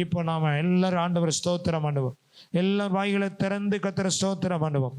இப்போ நாம் எல்லாரும் ஆண்டவர் ஸ்தோத்திரம் பண்ணுவோம். எல்லா வாய்களை திறந்து கர்த்தரை ஸ்தோத்திரம் பண்ணுவோம்.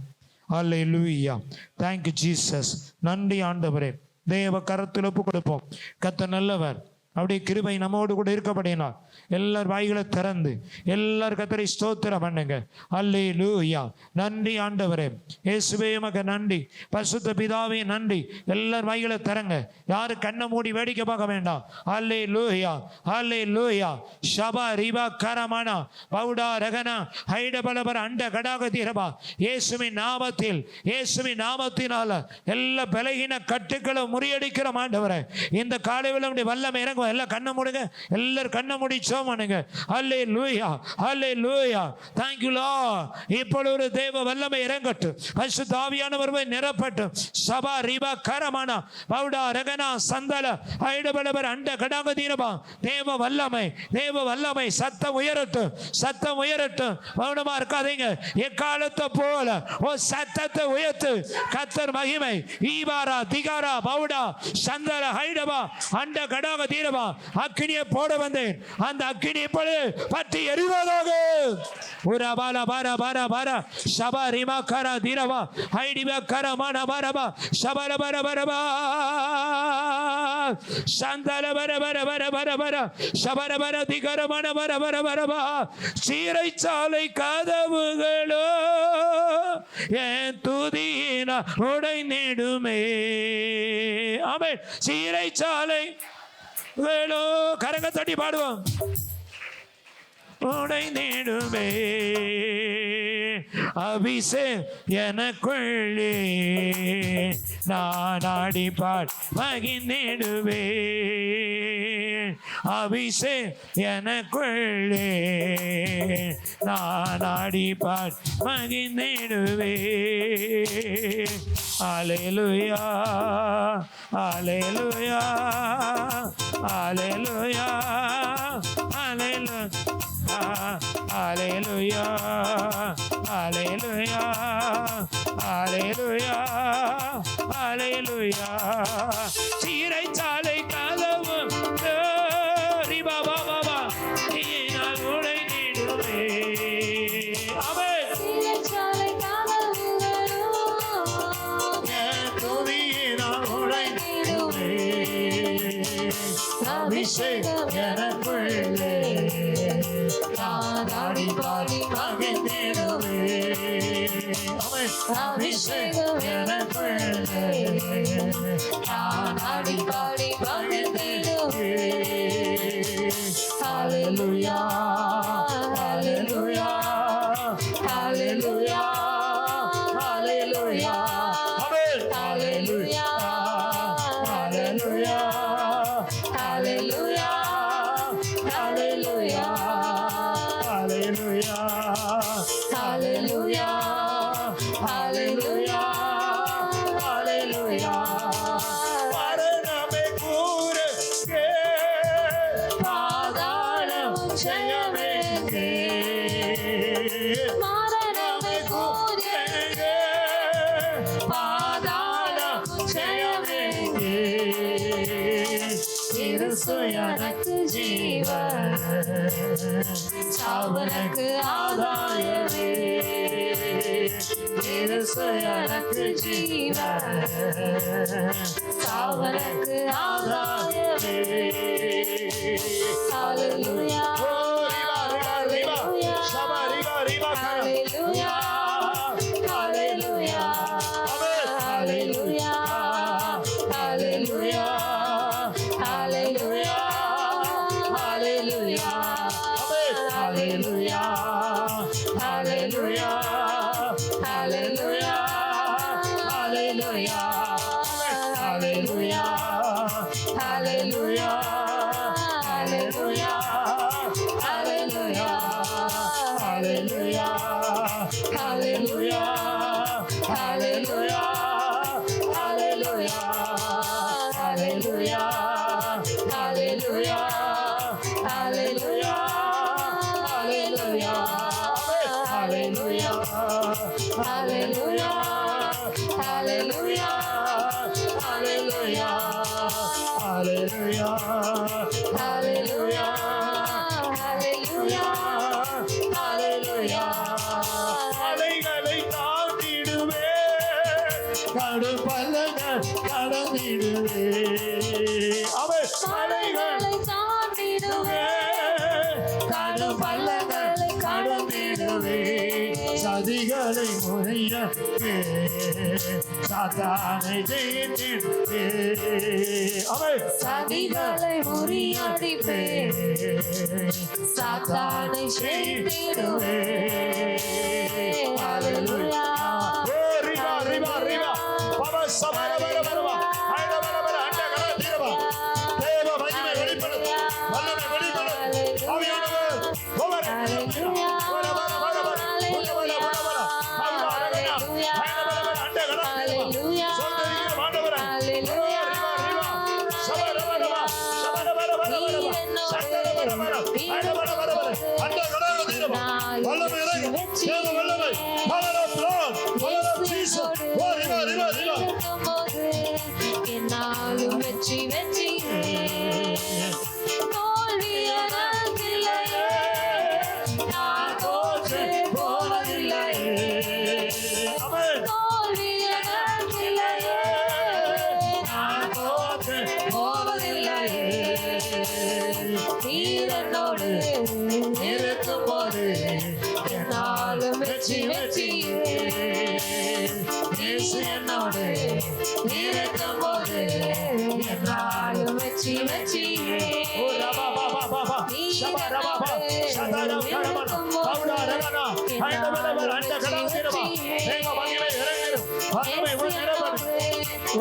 அல்லேலூயா. Thank you Jesus. நன்றி ஆண்டவரே. தேவ கரத்தில் ஒப்பு கொடுப்போம். கர்த்தர் நல்லவர். அப்படியே கிருபை நம்மோடு கூட இருக்கப்படினார். எல்லார் வாய்களை திறந்து எல்லாரும் கர்த்தரை ஸ்தோத்திரம் பண்ணுங்க. அல்லேலூயா. நன்றி ஆண்டவரே. இயேசுவே உமக்கு நன்றி. பரிசுத்த பிதாவே நன்றி. எல்லார் வாய்களை திறங்க. யாரும் கண்ணை மூடி வேடிக்கை பார்க்க வேண்டாம். அல்லேலூயா. அல்லேலூயா. ஷபா ரிபா கரமனா பவுடா ரகனா ஹைட பலபர அண்ட கடாக தீரபா. இயேசுவின் நாமத்தில், இயேசுவின் நாமத்தினால எல்லா பலகீன கட்டுக்களை முறியடிக்கிற ஆண்டவரே. இந்த காலையில் வல்லமை இறங்க. எல்லாம் கண்ணை மூடுங்க. எல்லாரும் கண்ணை மூடி சோமானுங்க. அல்லேலூயா. அல்லேலூயா. Thank you Lord. இப்பொழுது ஒரு தேவ வல்லமை இறங்கட்டும். பரிசுத்த ஆவியானவர் நிரப்பட்டும். சபா ரிபா கரமனா பவுடா ரகனா சந்தல ஐடபலபர் அண்ட கடாக தீரபா. தேவ வல்லமை, தேவ வல்லமை. சத்தம் உயரட்டும், சத்தம் உயரட்டும். மௌனமா இருக்காதீங்க. எக்காலத்தை போல ஓ சத்தத்தை உயர்த்து. கர்த்தர் மகிமை. ஈவாரா திகாரா பவுடா சந்தல ஐடபா அண்ட கடாக தீரபா. அக்கினியை போட வந்தேன். அந்த அக்கினி இப்பொழுது பற்றி எரிவதாக. ஒரு பாரா பாரா பாரா பாரா சபா ரிமா கரா தீரவா ஹைடிபா கரமான பாரபா சபர பர பரபா சந்தல பர பர பர பர பர சபர பர திகரமான பர பர பரபா. சீரைச்சாலை கதவுகளோ என் துதியினா உடைந்திடுமே. ஆமென். சீரைச்சாலை வேளோ கரங்க தட்டி பாடுவோம். உடைந்திடுமே. அபிஷேகம் எனக்குள்ளே நான் ஆடிப்பார் மகிழ்ந்திடுவே. அபிஷேகம் எனக்குள்ளே நான் ஆடிப்பார் மகிழ்ந்திடுவே. அல்லேலூயா. அல்லேலூயா. அல்லேலூயா. அல்லேலூயா. Hallelujah, hallelujah, hallelujah, hallelujah. சீரை சாலை கதவு ரிபா பாபா நீனால் உடைந்திடுமே. ஆமென். சீரை சாலை கதவுகளோ என் துதியினால் உடைந்திடுமே. அபிஷேகம் எனக்குள்ளே நான் ஆடிப்பாடி மகிழ்ந்திடுவே. அபிஷேகம் எனக்குள்ளே நான் ஆடிப்பாடி மகிழ்ந்திடுவே. ஹல்லேலூயா. ஹல்லேலூயா. ஹல்லேலூயா. ஹல்லேலூயா. ஹல்லேலூயா. ஹல்லேலூயா. Hallelujah, hallelujah, hallelujah, hallelujah, hallelujah, hallelujah. Paraname kure ke padalam jayame ke. Paraname kure ke padalam jayame ke. இயேசு எனக்கு ஜீவன், சாவனுக்கு ஆதாயமே. இயேசு எனக்கு ஜீவன், சாவனுக்கு ஆதாயமே. ஹல்லேலூயா. ஹல்லேலூயா. ஹல்லேலூயா. ஹல்லேலூயா. ஹல்லேலூயா. Hallelujah, hallelujah, hallelujah, hallelujah, hallelujah, hallelujah, hallelujah, hallelujah, hallelujah, hallelujah, hallelujah, hallelujah, hallelujah, hallelujah. Hallelujah, hallelujah, hallelujah, hallelujah, hallelujah, hallelujah, hallelujah, hallelujah, hallelujah, hallelujah, hallelujah, கடும் பள்ளங்கள் கடந்திடுவே. அவன் மலைகளை தாண்டிடுவே, கடும் பள்ளங்களை கடந்திடுவே. சதிகளை முறியடிப்பே, சாத்தானை ஜெயித்திடுவே. அவன் சதிகளை முறியடிப்பே, சாத்தானை ஜெயித்திடுவே. ஹல்லேலூயா. ரிவா ரிவா ரிவா பவ சபர பர பரவா ஐட பர பர அண்ட கர தீரவா. தேவ மகிமை வெளிப்படும், வல்லமை வெளிப்படும். ஆவியானவர் ஓவர் ஹல்லேலூயா. வர வர வர வர வர வர வர ஆவியா அரகனா ஐட பர பர அண்ட கர ஹல்லேலூயா. சொல்லுகிற ஆண்டவர் ஹல்லேலூயா. ரிவா ரிவா சபர பர பர சபர பர பர பர சந்தர பர பர ஐட பர பர பர அண்ட கர தீரவா. வல்லமை இறங்கு, தேவ வல்லமை. Power of Lord, power of Jesus. ஓ ரிவா ரிவா ரிவா என்னாலும் வெற்றி வெற்றி, தோல்வி எனக்கில்லையே, நான் தோற்று போவதில்லையே. ஆமென். தோல்வி எனக்கில்லையே, நான் தோற்று போவதில்லையே. நீர் என்னோடு இருக்கும்போது என்னாலும் வெற்றி வெற்றி. இயேசு என்னோடு இருக்கும்போது என்னாலும் வெற்றி வெற்றி. ஓ ரபா பா பா பா ஷபா ரபா பா ஷதர கரமன பவுடா ரகனா ஐட பர பர அண்ட கர தீரவா. தேவ மகிமை இறங்கு, வல்லமை உள்நிரப்படும்.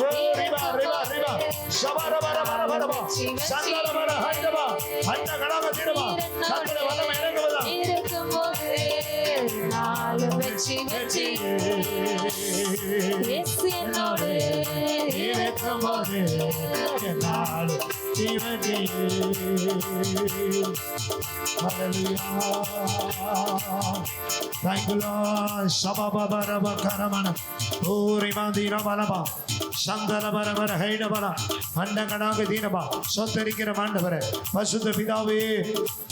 ஓ ரிவா ரிவா ரிவா ஷபா ரபா ரபா ரபா ரபா சந்தர பர ஐடபா அண்ட கர தீரவா. சந்தர வல்லமை இறங்குவதா. இருக்கும்போது என்னாலும் வெற்றி வெற்றி. இயேசு என்னோடு இருக்கும்போது என்னாலும் ஜீவனே. Hallelujah. Thank you, Lord. Shababa raba karamana. Uri mandira balaba. Shandala barabara haida bala. Anda kanaga dinaba. Sotarikira mandavare. பசுத்த பிதாவே,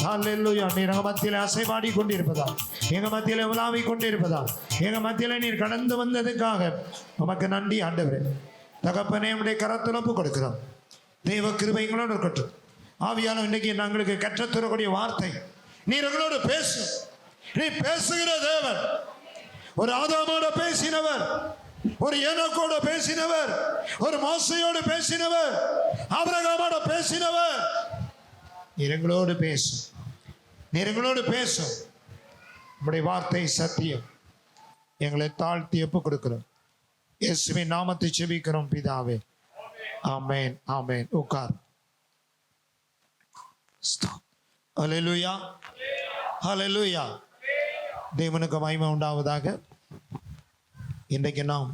ஹல்லேலூயா. நீர் எங்க மத்தியிலே அசைவாடி கொண்டிருப்பதா, எங்க மத்தியிலே உலாவி கொண்டிருப்பதா, எங்க மத்தியிலே நீர் கடந்து வந்ததுக்காக உமக்கு நன்றி ஆண்டவரே. தகப்பனே, உடைய கரத்தில் ஒப்பு கொடுக்கிறோம். தெய்வ கிருபை எங்களோடு இருக்கட்டும். ஆவியான இன்றைக்கு நாங்களுக்கு கற்றுத்தரக்கூடிய வார்த்தை, நீர் எங்களோடு பேசு. நீ பேசுகிற தேவன். ஒரு ஆதாமோட பேசினவர், ஒரு ஏனோக்கோட பேசினவர், ஒரு மோசையோடு பேசினவர், ஆபிரகாமோட பேசினவர். நீர் எங்களோடு பேசும், நீர் எங்களோடு பேசும். உம்முடைய வார்த்தை சத்தியம். எங்களை தாழ்த்தி ஒப்பு கொடுக்கிறோம். இயேசுவின் நாமத்தை ஜெபிக்கிறோம் பிதாவே. ஆமென் ஆமென். உட்கார். ஹல்லேலூயா ஹல்லேலூயா. தேவனுக்கு மகிமை உண்டாவதாக. இன்றைக்கு நாம்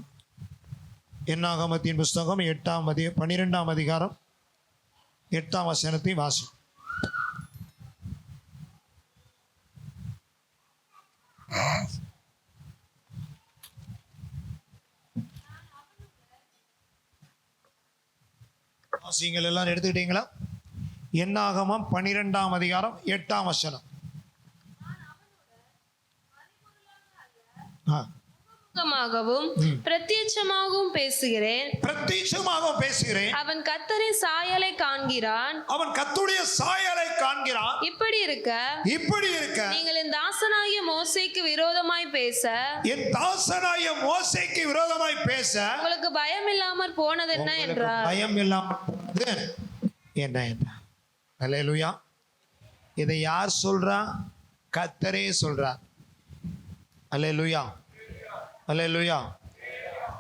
என்னாகமத்தின் புஸ்தகம் 12ஆம் அதிகாரம் 8ஆம் வசனத்தை வாசி. வாசிங்கள். எல்லாரும் எடுத்துக்கிட்டீங்களா? என்னாகமம் 12ஆம் அதிகாரம் 8ஆம் வசனம். முகமாகவும் பிரத்யட்சமாகவும் பேசுகிறேன். பிரத்யட்சமாகவும் பேசுகிறேன். அவன் கர்த்தரின் சாயலை காண்கிறான். அவன் கர்த்தருடைய சாயலை காண்கிறான். இப்படி இருக்க நீங்கள் என் தாசனாகிய மோசேக்கு விரோதமாய் பேச, என் தாசனாகிய மோசேக்கு விரோதமாய் பேச உங்களுக்கு பயம் இல்லாமற் போனது என்ன என்றார். பயம் இல்லாமல் என்ன என்ன? ஹல்லேலூயா. இதை யார் சொல்றா? கர்த்தரே சொல்றார். ஹல்லேலூயா ஹல்லேலூயா.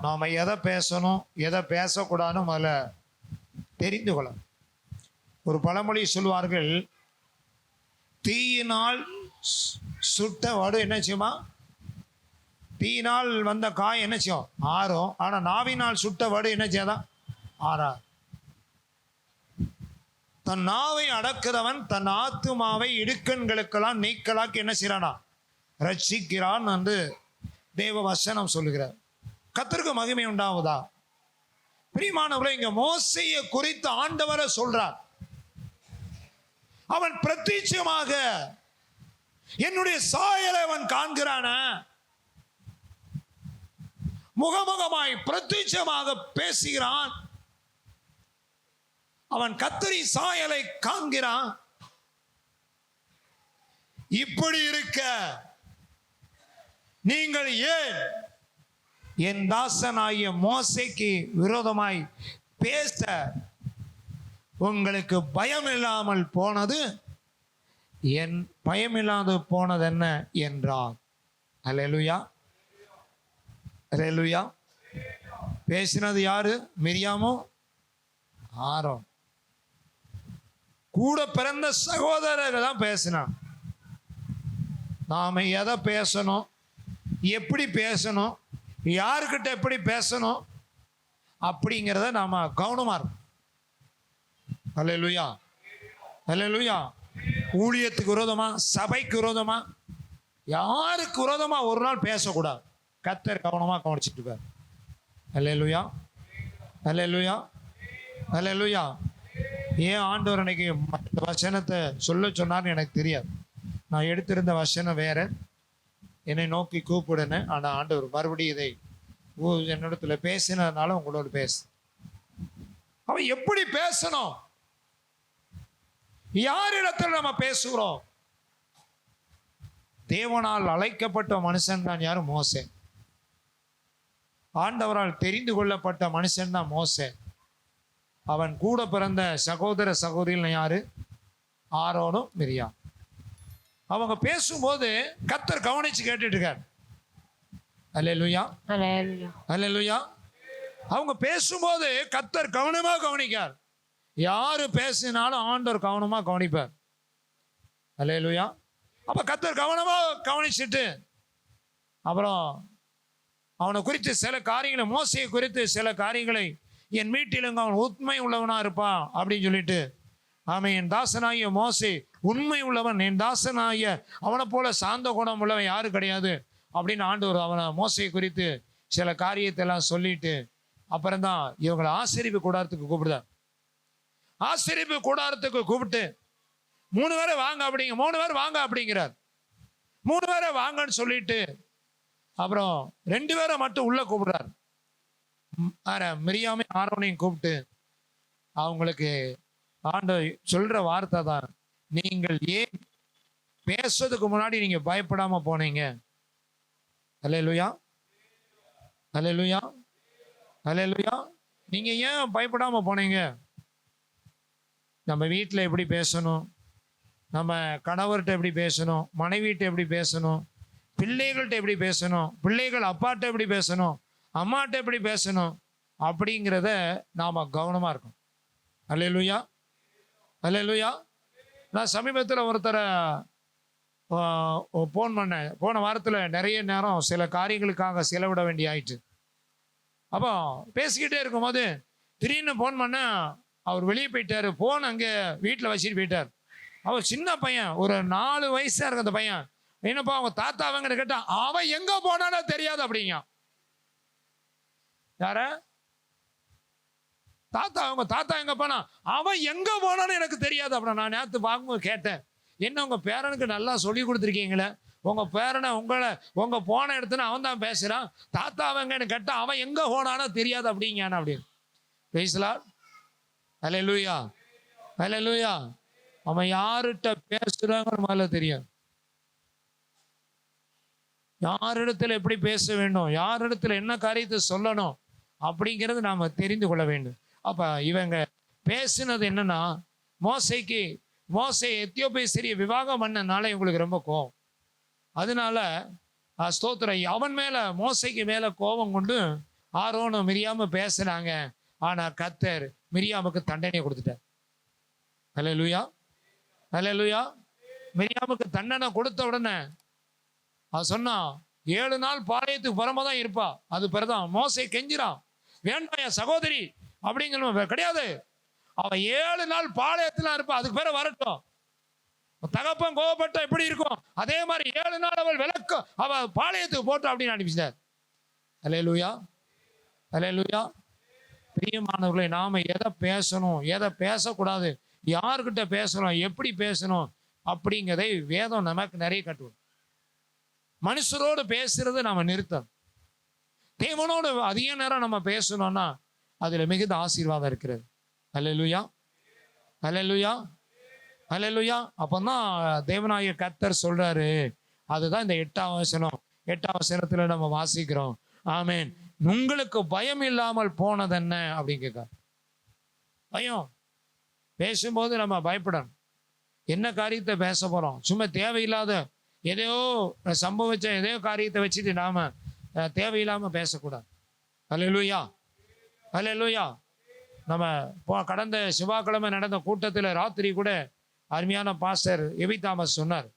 நாம் எதை பேசணும், எதை பேசக்கூடாதுன்னு முதல்ல தெரிந்து கொள்ளணும். ஒரு பழமொழி சொல்வார்கள், தீயினால் சுட்ட வடு என்ன செய்யுமா? தீயினால் வந்த காய் என்ன செய்யும்? ஆறும். ஆனால் நாவினால் சுட்ட வடு என்ன செய்யாதான்? ஆறாது. தன் நாவை அடக்கிறவன் தன் ஆத்துமாவை இடுக்கண்களுக்கெல்லாம் நீக்கலாக்கி என்ன செய்யறானா? ரட்சிக்கிறான் என்று தேவ வசனம் சொல்லுகிறார். கர்த்தருக்கு மகிமை உண்டாவதா? பிரியமானவர்களே, இங்க மோசேயை குறித்து ஆண்டவரை சொல்றார். அவன் பிரத்யட்சமாக என்னுடைய சாயலை அவன் காண்கிறான. முகமுகமாய் பிரத்யட்சமாக பேசுகிறான். அவன் கர்த்தரின் சாயலை காண்கிறான். இப்படி இருக்க நீங்கள் ஏன் என் தாசனாகிய மோசேக்கு விரோதமாய் பேச உங்களுக்கு பயம் இல்லாமல் போனது? என் பயமில்லாது போனது என்ன என்றார். அல்லேலூயா, அல்லேலூயா. பேசினது யாரு? மிரியாமோ ஆரோன். கூட பிறந்த சகோதரர்கள் தான் பேசினான். நாம எதை பேசணும், எப்படி பேசணும், யாருக்கிட்ட எப்படி பேசணும் அப்படிங்கிறத நாம கவனமா இருக்கணும். அல்லேலூயா, அல்லேலூயா. ஊழியத்துக்கு விரோதமா, சபைக்கு விரோதமா, யாருக்கு விரோதமா ஒரு நாள் பேசக்கூடாது. கர்த்தர் கவனமா கவனிச்சுட்டு இருக்கார். அல்லேலூயா, அல்லேலூயா, அல்லேலூயா. ஏன் ஆண்டவர் அன்னைக்கு மற்ற வசனத்தை சொல்ல சொன்னார்னு எனக்கு தெரியாது. நான் எடுத்திருந்த வசனம் வேற, என்னை நோக்கி கூப்பிடுன்னு. ஆனால் ஆண்டவர் மறுபடியும் இதை என்னிடத்துல பேசினதுனால உங்களோட பேச. அவன் எப்படி பேசணும், யாரிடத்தில் நம்ம பேசுகிறோம்? தேவனால் அழைக்கப்பட்ட மனுஷன் தான் யாரு? மோசே. ஆண்டவரால் தெரிந்து கொள்ளப்பட்ட மனுஷன் தான் மோசே. அவன் கூட பிறந்த சகோதர சகோதரிகள் யாரு? ஆரோனும் மிரியா. அவங்க பேசும்போது கர்த்தர் கவனிச்சு கேட்டுட்டு இருக்கார். அல்லேலூயா, அல்லேலூயா. அவங்க பேசும்போது கர்த்தர் கவனமா கவனிக்கார். யாரு பேசினாலும் ஆண்டவர் கவனமா கவனிப்பார். அல்லேலூயா. அப்ப கர்த்தர் கவனமா கவனிச்சுட்டு அப்புறம் அவனை குறித்து சில காரியங்களை, மோசையை குறித்து சில காரியங்களை, என் வீட்டிலும் அவன் உண்மை உள்ளவனா இருப்பான் அப்படின்னு சொல்லிட்டு, அவன் என் தாசனாகிய மோசே உண்மை உள்ளவன், என் தாசனாகிய அவனை போல சாந்த குணம் உள்ளவன் யாரு கிடையாது அப்படின்னு ஆண்டவர் அவனை மோசையை குறித்து சில காரியத்தை எல்லாம் சொல்லிட்டு அப்புறம்தான் இவங்களை ஆசரிப்பு கூடாரத்துக்கு கூப்பிடுதார். ஆசரிப்பு கூடாரத்துக்கு கூப்பிட்டு 3 பேரை வாங்க அப்படிங்க, 3 பேர் வாங்க அப்படிங்கிறார். 3 பேரை வாங்கன்னு சொல்லிட்டு அப்புறம் 2 பேரை மட்டும் உள்ள கூப்பிடுறார். மிரியாமை ஆரோனையும் கூப்பிட்டு அவங்களுக்கு ஆண்டவர் சொல்ற வார்த்தை தான், நீங்கள் ஏன் பேசுறதுக்கு முன்னாடி நீங்க பயப்படாம போனீங்க? அல்லேலூயா, அல்லேலூயா, அல்லேலூயா. நீங்க ஏன் பயப்படாம போனீங்க? நம்ம வீட்டில் எப்படி பேசணும், நம்ம கணவர்கிட்ட எப்படி பேசணும், மனைவிட்ட எப்படி பேசணும், பிள்ளைகள்கிட்ட எப்படி பேசணும், பிள்ளைகள் அப்பாட்ட எப்படி பேசணும், அம்மாட்ட எப்படி பேசணும் அப்படிங்கிறத நாம கவனமா இருக்கோம். அல்லேலூயா, அல்லேலூயா. நான் சமீபத்தில் ஒருத்தரை ஃபோன் பண்ணேன். போன வாரத்தில் நிறைய நேரம் சில காரியங்களுக்காக செலவிட வேண்டிய ஆயிடுச்சு. அப்போ பேசிக்கிட்டே இருக்கும்போது திடீர்னு ஃபோன் பண்ண, அவர் வெளியே போயிட்டார். ஃபோன் அங்கே வீட்டில் வச்சுட்டு போயிட்டார். அவர் சின்ன பையன், ஒரு 4 வயசா இருக்கு அந்த பையன். என்னப்பா அவங்க தாத்தா அவங்கன்னு கேட்டான். அவன் எங்க போனானோ தெரியாது அப்படிங்க. யார தாத்தா? அவங்க தாத்தா எங்க போனா? அவன் எங்க போனான்னு எனக்கு தெரியாது. அப்புறம் நான் நேற்று பார்க்கும்போது கேட்டேன், என்ன உங்க பேரனுக்கு நல்லா சொல்லி கொடுத்துருக்கீங்களே, உங்க பேரனை உங்க போன இடத்துல அவன் தான் பேசுறான், தாத்தா அவங்கன்னு கேட்டா அவன் எங்க போனானோ தெரியாது அப்படிங்கான அப்படின்னு. பேசலாம். அல்லேலூயா, அல்லேலூயா. அவன் யார்கிட்ட பேசுறாங்க முதல்ல தெரியும். யாரிடத்துல எப்படி பேச வேண்டும், யாரிடத்துல என்ன காரியத்தை சொல்லணும் அப்படிங்கிறது நாம தெரிந்து கொள்ள வேண்டும். அப்ப இவங்க பேசினது என்னன்னா, மோசே எத்தியோப்பிய ஸ்திரியை விவாகம் பண்ணனால இவங்களுக்கு ரொம்ப கோபம். அதனால ஸ்தோத்திரம், அவன் மேல மோசைக்கு மேல கோபம் கொண்டு ஆரோனும் மிரியாம பேசுறாங்க. ஆனா கர்த்தர் மிரியாமுக்கு தண்டனை கொடுத்துட்டார். அல்லேலூயா, அல்லேலூயா. மிரியாமுக்கு தண்டனை கொடுத்த உடனே அது சொன்னா 7 நாள் பாளையத்துக்கு புறமாதான் இருப்பா. அது பிறதான் மோசே கெஞ்சிரான், வேண்டாம் என் சகோதரி அப்படிங்கிற கிடையாது, அவ 7 நாள் பாளையத்துல இருப்பா, அதுக்கு பேர வரட்டும். தகப்பன் கோபப்பட்ட எப்படி இருக்கும் அதே மாதிரி 7 நாள் அவள் விளக்கும், அவ பாளையத்துக்கு போட்டு அப்படின்னு அனுப்பிச்சார். அல்லேலூயா, அல்லேலூயா. பிரியமானவர்களை, நாம எதை பேசணும், எதை பேசக்கூடாது, யாருக்கிட்ட பேசணும், எப்படி பேசணும் அப்படிங்கிறதை வேதம் நமக்கு நிறைய கட்டுவோம். மனுஷரோடு பேசுறது நாம நிறுத்தம். தேவனோடு அதிக நேரம் நம்ம பேசணும்னா அதுல மிகுந்த ஆசீர்வாதம் இருக்கிறது. அல்லேலூயா, அல்லேலூயா, அல்லேலூயா. அப்பதான் தேவனாகிய கர்த்தர் சொல்றாரு. அதுதான் இந்த 8ஆம் வசனம். 8ஆம் வசனத்துல நம்ம வாசிக்கிறோம். ஆமென். உங்களுக்கு பயம் இல்லாமல் போனது என்ன அப்படின்னு கேட்க. பயம் பேசும்போது நம்ம பயப்படணும். என்ன காரியத்தை பேச போறோம்? சும்மா தேவையில்லாத எதையோ சம்பவிச்ச எதையோ காரியத்தை வச்சுட்டு நாம தேவையில்லாம பேசக்கூடாது. அல்லேலூயா, அல்லேலூயா. நம்ம கடந்த செவ்வாய்க்கிழமை நடந்த கூட்டத்தில் ராத்திரி கூட அருமையான பாஸ்டர் எவி தாமஸ் சொன்னார்,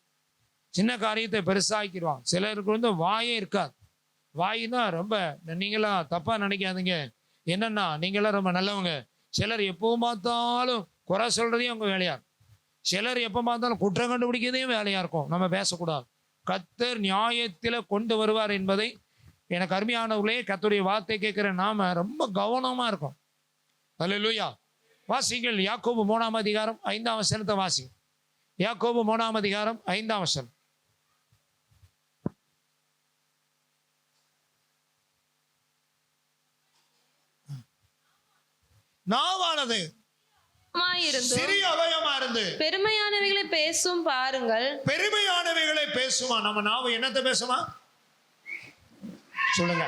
சின்ன காரியத்தை பெருசாக்கிடுவான். சிலருக்கு வாயே இருக்காது. வாயினா ரொம்ப, நீங்களாம் தப்பா நினைக்காதீங்க. என்னன்னா நீங்களாம் ரொம்ப நல்லவங்க. சிலர் எப்போ பார்த்தாலும் குறை சொல்றதையும் அவங்க வேலையா இருக்கும். சிலர் எப்போ பார்த்தாலும் குற்றம் கண்டுபிடிக்கிறதையும் வேலையா இருக்கும். நம்ம பேசக்கூடாது. கர்த்தர் நியாயத்தில கொண்டு வருவார் என்பதை எனக்கு அருமையானவர்களே, கர்த்தருடைய வார்த்தை கேட்கிற நாம ரொம்ப கவனமா இருக்கும். அல்லேலூயா. வாசிங்கள் யாக்கோபு 3ஆம் அதிகாரம் 5ஆம் வசனத்தை வாசிங்க. யாக்கோபு 3ஆம் அதிகாரம் 5ஆம் வசனம். நாவானது சிறிய அவயமா இருந்து பெருமையானவைகளை பேசும் பாருங்கள். பெருமையானவைகளை பேசுமா? நம்ம நாவு என்னத்தை பேசுமா? சொல்லுங்க,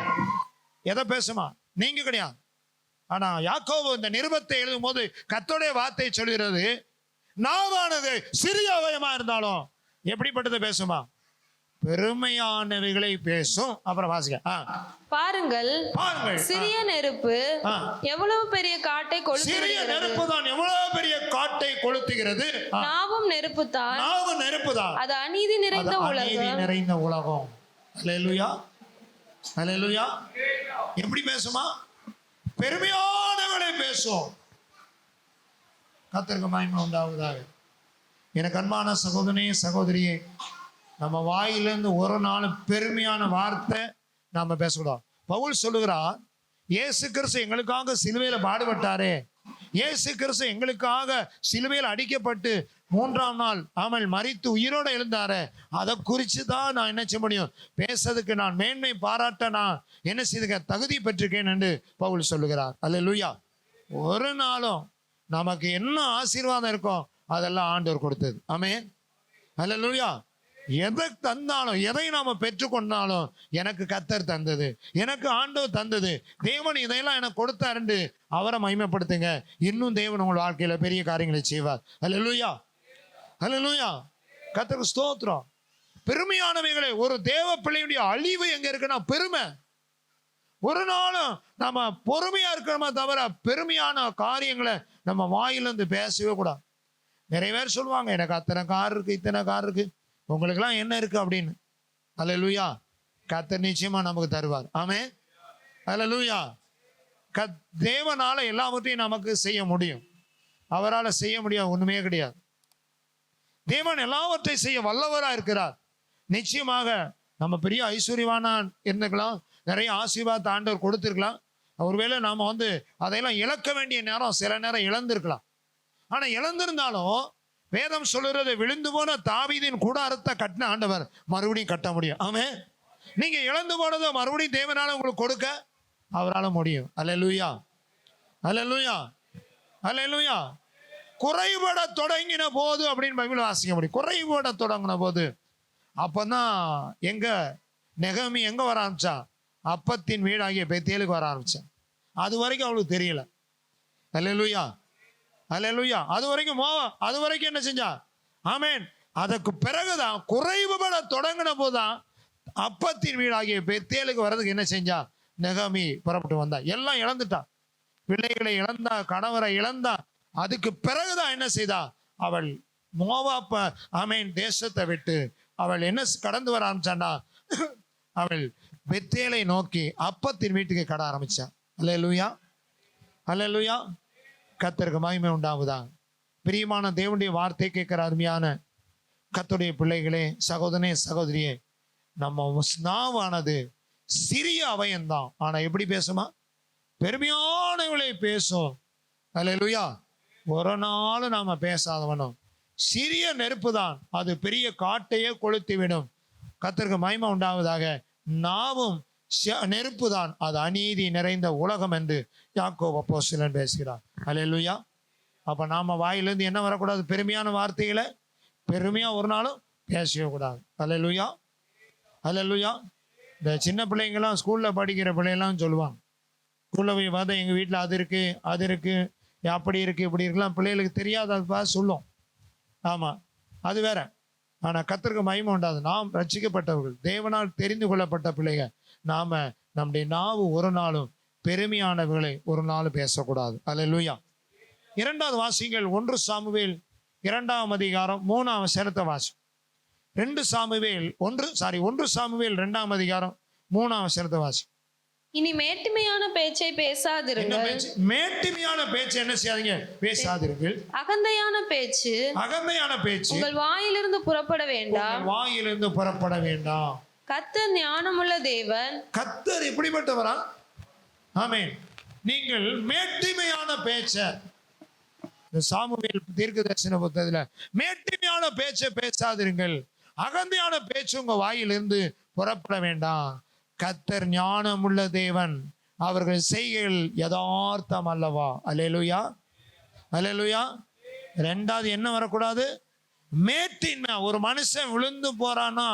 எதை பேசுமா? நீங்க கிடையாது. ஆனா யாக்கோபு இந்த நிருபத்தை எழுதும் போது கர்த்தருடைய வார்த்தை சொல்கிறது, நாவானது சிறிய அவயமா இருந்தாலும் எப்படிப்பட்டதை பேசுமா? பெருமையானவைகளை பேசும். அப்புறம் வாசிக்க. பாருங்கள், பாருங்கள், சிறிய நெருப்பு எவ்வளவு பெரிய காட்டை கொளுத்துகிறது. சிறிய நெருப்பு தான் எவ்வளவு பெரிய காட்டை கொளுத்துகிறது. நாவும் நெருப்பு தான், நாவும் நெருப்பு தான். அது அநீதி நிறைந்த உலகம், அநீதி நிறைந்த உலகம். அல்லேலூயா, அல்லேலூயா. எப்படி பேசுமா? பெருமையானவளை பேசும். கர்த்தருக்கு மகிமை உண்டாவதாக. எனக்கு அன்பான சகோதரனே, சகோதரியே, நம்ம வாயிலிருந்து ஒரு நாள் பெருமையான வார்த்தை நாம பேசக்கூடாது. பவுல் சொல்லுகிறார், இயேசு கிறிஸ்து எங்களுக்காக சிலுவையில பாடுபட்டாரே, இயேசு கிறிஸ்து எங்களுக்காக சிலுவையில் அடிக்கப்பட்டு 3ஆம் நாள் ஆமல் மரித்து உயிரோடு எழுந்தாரே, அதை குறித்து தான் நான் என்ன செய்ய முடியும்? பேசுறதுக்கு நான் மேன்மை பாராட்ட நான் என்ன செய்துக்க தகுதி பெற்றிருக்கேன் என்று பவுல் சொல்லுகிறார். அல்லேலூயா. ஒரு நாளும் நமக்கு என்ன ஆசீர்வாதம் இருக்கோ அதெல்லாம் ஆண்டவர் கொடுத்தது. ஆமென். அல்லேலூயா. எதை தந்தாலும், எதை நாம பெற்றுக்கொண்டாலும் எனக்கு கர்த்தர் தந்தது, எனக்கு ஆண்டவர் தந்தது, தேவன் இதையெல்லாம் எனக்கு கொடுத்தாருன்னு அவரை மகிமைப்படுத்துங்க. இன்னும் தேவன் உங்கள் வாழ்க்கையில பெரிய காரியங்களை செய்வார். அல்லேலூயா, அல்லேலூயா. கர்த்தருக்கு ஸ்தோத்திரம். பெருமையானவைகளை, ஒரு தேவ பிள்ளையுடைய அழிவு எங்க இருக்குன்னா பெருமை. ஒரு நாளும் நம்ம பொறுமையா இருக்கிறோமே தவிர பெருமையான காரியங்களை நம்ம வாயிலிருந்து பேசவே கூடாது. நிறைய பேர் சொல்லுவாங்க, எனக்கு அத்தனை கார் இருக்கு, இத்தனை கார் இருக்கு, உங்களுக்கெல்லாம் என்ன இருக்கு அப்படின்னு. அல்லேலூயா. கர்த்தர் நிச்சயமா நமக்கு தருவார். ஆமென். அல்லேலூயா. தேவனால எல்லாவற்றையும் நமக்கு செய்ய முடியும். அவரால் செய்ய முடியாது ஒண்ணுமே கிடையாது. தேவன் எல்லாவற்றையும் செய்ய வல்லவரா இருக்கிறார். நிச்சயமாக நம்ம பெரிய ஐஸ்வர்யவானா இருந்துக்கலாம், நிறைய ஆசீர்வாதத்தை ஆண்டவர் கொடுத்திருக்கலாம். ஒருவேளை நாம அதையெல்லாம் இழக்க வேண்டிய நேரம் சில நேரம் இழந்திருக்கலாம். ஆனா இழந்திருந்தாலும் வேதம் சொல்லுறது, விழுந்து போன தாவீதின் கூடாரத்தை கட்டின ஆண்டவர் மறுபடியும் கட்ட முடியும். ஆமென். நீங்க இழந்து போனதை மறுபடியும் தேவனால உங்களுக்கு கொடுக்க அவரால் முடியும். அல்லேலூயா, அல்லேலூயா, அல்லேலூயா. குறைபட தொடங்கின போது அப்படின்னு பைபிள் வாசிக்க முடியும். குறைபட தொடங்கின போது அப்பதான் எங்க நெகமி எங்க வர ஆரம்பிச்சா? அப்பத்தின் வீடாகிய பெத்தேலுக்கு வர ஆரம்பிச்சான். அது வரைக்கும் அவளுக்கு தெரியல. அல்லேலூயா, அல்லேலூயா. அது வரைக்கும் என்ன செஞ்சா? ஆமென். அதற்கு பிறகுதான் குறைவுபட தொடங்கின போதுதான் அப்பத்தின் வீடாகிய பெத்தேலுக்கு வர்றதுக்கு என்ன செஞ்சா? நெகமி புறப்பட்டு வந்தா. எல்லாம் இழந்துட்டா, பிள்ளைகளை இழந்தா, கணவரை இழந்தா. அதுக்கு பிறகுதான் என்ன செய்தா? அவள் மோவாப்ப ஆமென் தேசத்தை விட்டு அவள் என்ன கடந்து வர ஆரம்பிச்சாண்டா? அவள் பெத்தேலை நோக்கி அப்பத்தின் வீட்டுக்கு கட ஆரம்பிச்சான். அல்லேலூயா, அல்லேலூயா. கர்த்தருக்கு மகிமை உண்டாவதா. பிரியமான தேவனுடைய வார்த்தை கேட்கிற அருமையான கர்த்தருடைய பிள்ளைகளே, சகோதரனே, சகோதரியே, நம்ம நாவானது சிறிய அவயம்தான். ஆனா எப்படி பேசுமா? பெருமையானவளை பேசும். அல்லேலூயா. ஒரு நாள் நாம பேசாதவனும் சிறிய நெருப்பு தான், அது பெரிய காட்டையே கொளுத்தி விடும். கர்த்தருக்கு மகிமை உண்டாவதாக. நாவும் நெருப்பு தான், அது அநீதி நிறைந்த உலகம் என்று யாக்கோபு அப்போஸ்தலன் பேசுகிறார். அல்லேலூயா. அப்ப நாம வாயிலிருந்து என்ன வரக்கூடாது? பெருமையான வார்த்தைகளை பெருமையா ஒரு நாளும் பேசவே கூடாது. அல்லேலூயா, அல்லேலூயா. இந்த சின்ன பிள்ளைங்கெல்லாம் ஸ்கூல்ல படிக்கிற பிள்ளைங்களாம் சொல்லுவாங்க, ஸ்கூல்ல போய் பார்த்தா எங்க வீட்டில் அது இருக்கு, அது இருக்கு, அப்படி இருக்கு, இப்படி இருக்கலாம். பிள்ளைகளுக்கு தெரியாதப்பா சொல்லும். ஆமா, அது வேற. ஆனா கர்த்தருக்கு மகிமை உண்டாது. நாம் ரட்சிக்கப்பட்டவர்கள், தேவனால் தெரிந்து கொள்ளப்பட்ட பிள்ளைகள். நாம நம்முடைய நாவு ஒரு நாளும் பெருமையானவர்களை ஒரு நாளும் பேசக்கூடாது. அல்லேலூயா. இரண்டாவது வாசிங்கள் 1 சாமுவேல் 2ஆம் அதிகாரம் 3ஆம் வசனத்தை வாசி. 1 சாமுவேல் 2ஆம் அதிகாரம் 3ஆம் வசனத்தை வாசி. இனி மேட்டிமையான பேச்சை பேசாதிருங்கள். மேட்டிமையான பேச்சு என்ன செய்யாதீங்க? பேசாதிருங்கள். அகந்தையான பேச்சு உங்கள் வாயிலிருந்து புறப்பட வேண்டாம். கர்த்தர் ஞானமுள்ள தேவன். கர்த்தர் எப்படிப்பட்டவரா? ஆமென். நீங்கள் மேட்டிமையான பேச்ச, சாமுவேல் தீர்க்கதரிசன புத்தகத்துல மேட்டிமையான பேச்சை பேசாதிருங்கள், அகந்தையான பேச்சு உங்க வாயிலிருந்து புறப்பட வேண்டாம். கர்த்தர் ஞானமுள்ள தேவன், அவர்கள் செய்கைகள் யதார்த்தம் அல்லவா? அல்லேலூயா, அல்லேலூயா. ரெண்டாவது என்ன வரக்கூடாது? மேட்டின்மை. ஒரு மனுஷன் விழுந்து போறான்னா,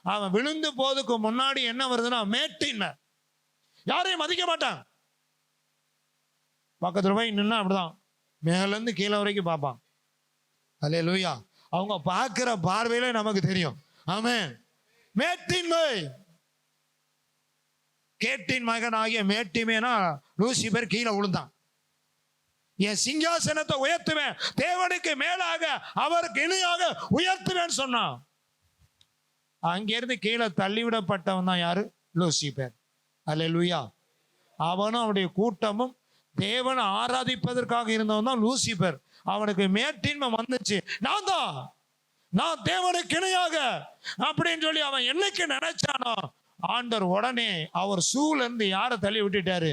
அவன் விழுந்து போறதுக்கு முன்னாடி என்ன வருதுன்னா மேட்டின்மை. யாரையும் மதிக்க மாட்டான். பக்கத்துல போய் நின்னா அப்படிதான், மேல இருந்து கீழே வரைக்கும் பார்ப்பான். அல்லேலூயா. அவங்க பார்க்கிற பார்வையில நமக்கு தெரியும். ஆமென். மேட்டின்மை. கேட்டின் மகன் ஆகிய மேட்டிமேனா லூசிபர் கீழே விழுந்தான். என் சிங்காசனத்தை உயர்த்துவேன், தேவனுக்கு மேலாக அவருக்கு இணையாக உயர்த்துவேன் சொன்னான். அங்கிருந்து கீழே தள்ளிவிடப்பட்டவன் தான் யாரு? லூசிபர். அல்லேலூயா. அவனும் அவனுடைய கூட்டமும் தேவனை ஆராதிப்பதற்காக இருந்தவன் தான் லூசிபர். அவனுக்கு மேட்டின்மை வந்துச்சு. நான் தேவனுக்கு இணையாக அப்படின்னு சொல்லி அவன் என்னைக்கு நினைச்சானோ, ஆண்டவர் உடனே அவர் சூழ இருந்து யாரை தள்ளி விட்டுட்டாரு?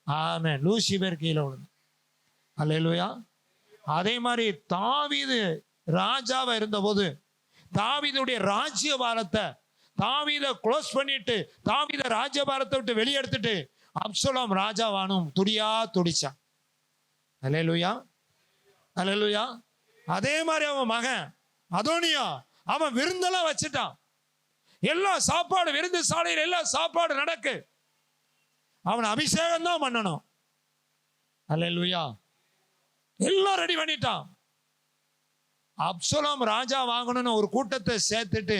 ஆமென், லூசிபர் கீழே விழுந்து. அல்லேலூயா. அதே மாதிரி தாவீது ராஜாவா இருந்தபோது தாவீதுடைய ராஜ்யபாரத்தை தாவீத க்ளோஸ் பண்ணிட்டு தாவீத ராஜ்யபாரத்தை விட்டு வெளியெடுத்துட்டு அப்சலோம் ராஜாவானும் துடிச்சான். அல்லேலூயா, அல்லேலூயா. அதே மாதிரி அவன் மகன் அதோனியா, அவன் விருந்தெல்லாம் வச்சுட்டான். எல்லா சாப்பாடு, விருந்து சாலையில் எல்லா சாப்பாடு நடக்கு. அவன் அபிஷேகம் தான் பண்ணணும். அல்லேலூயா. எல்லாம் ரெடி பண்ணிட்டான். அப்சலோம் ராஜா வாங்கணும்னு ஒரு கூட்டத்தை சேர்த்துட்டு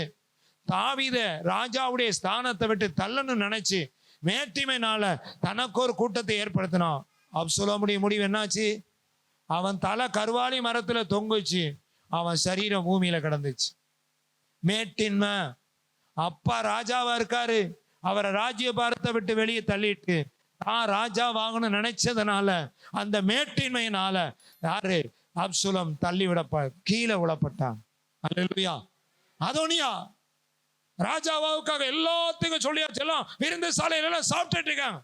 தாவீத ராஜாவுடைய ஸ்தானத்தை விட்டு தள்ளணும்னு நினைச்சு மேட்டிமைனால தனக்கு ஒரு கூட்டத்தை ஏற்படுத்தினான். அப்சலோமுடைய முடிவு என்னாச்சு? அவன் தலை கருவாலி மரத்துல தொங்குச்சு, அவன் சரீரம் பூமியில கிடந்துச்சு. மேட்டின்மை. அப்பா ராஜாவா இருக்காரு, அவரை ராஜ்யபாரத்தை விட்டு வெளியே தள்ளிட்டு தான் ராஜா வாங்கணும்னு நினைச்சதுனால அந்த மேட்டின்மையினால யாரு? அப்சலோம் கீழே விடப்பட்டான். அல்லேலூயா. அதோனியா ராஜாவாவுக்காக எல்லாத்துக்கும் சொல்லியாச்சு, எல்லாம் விருந்து சாலையில எல்லாம் சாப்பிட்டுட்டு இருக்காங்க.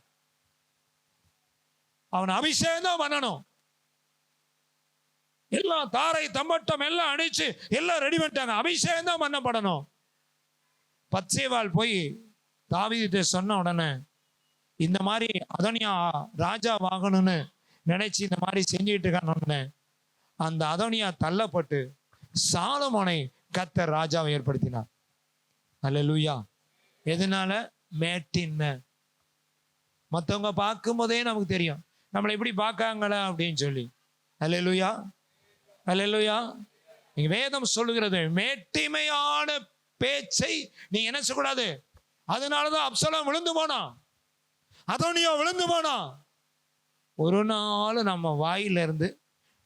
அவன் அபிஷேகம் தான் பண்ணணும். எல்லாம் தாரை தம்பட்டம் எல்லாம் அடிச்சு எல்லாம் ரெடி பண்ணிட்டாங்க. அபிஷேகம் தான் பண்ணப்படணும். பத்சேபாள் போய் தாவீது சொன்ன உடனே இந்த மாதிரி அதோனியா ராஜா வாங்கணும்னு நினைச்சு இந்த மாதிரி செஞ்சுட்டு இருக்கான்னு அந்த அதோனியா தள்ளப்பட்டு சாலமோனை கர்த்தர் ராஜாவை ஏற்படுத்தினார். அல்லேலூயா. எதனால? மேட்டின்மை. மற்றவங்க பார்க்கும் போதே நமக்கு தெரியும் நம்மளை எப்படி பார்க்காங்களா அப்படின்னு சொல்லி. அல்லேலூயா, அல்லேலூயா. நீங்க வேதம் சொல்லுகிறது மேட்டிமையான பேச்சை நீங்க என்ன செய்யக்கூடாது. அதனாலதான் அப்சலோம் விழுந்து போனான், அதோனியா விழுந்து போனான். ஒரு நாள் நம்ம வாயிலிருந்து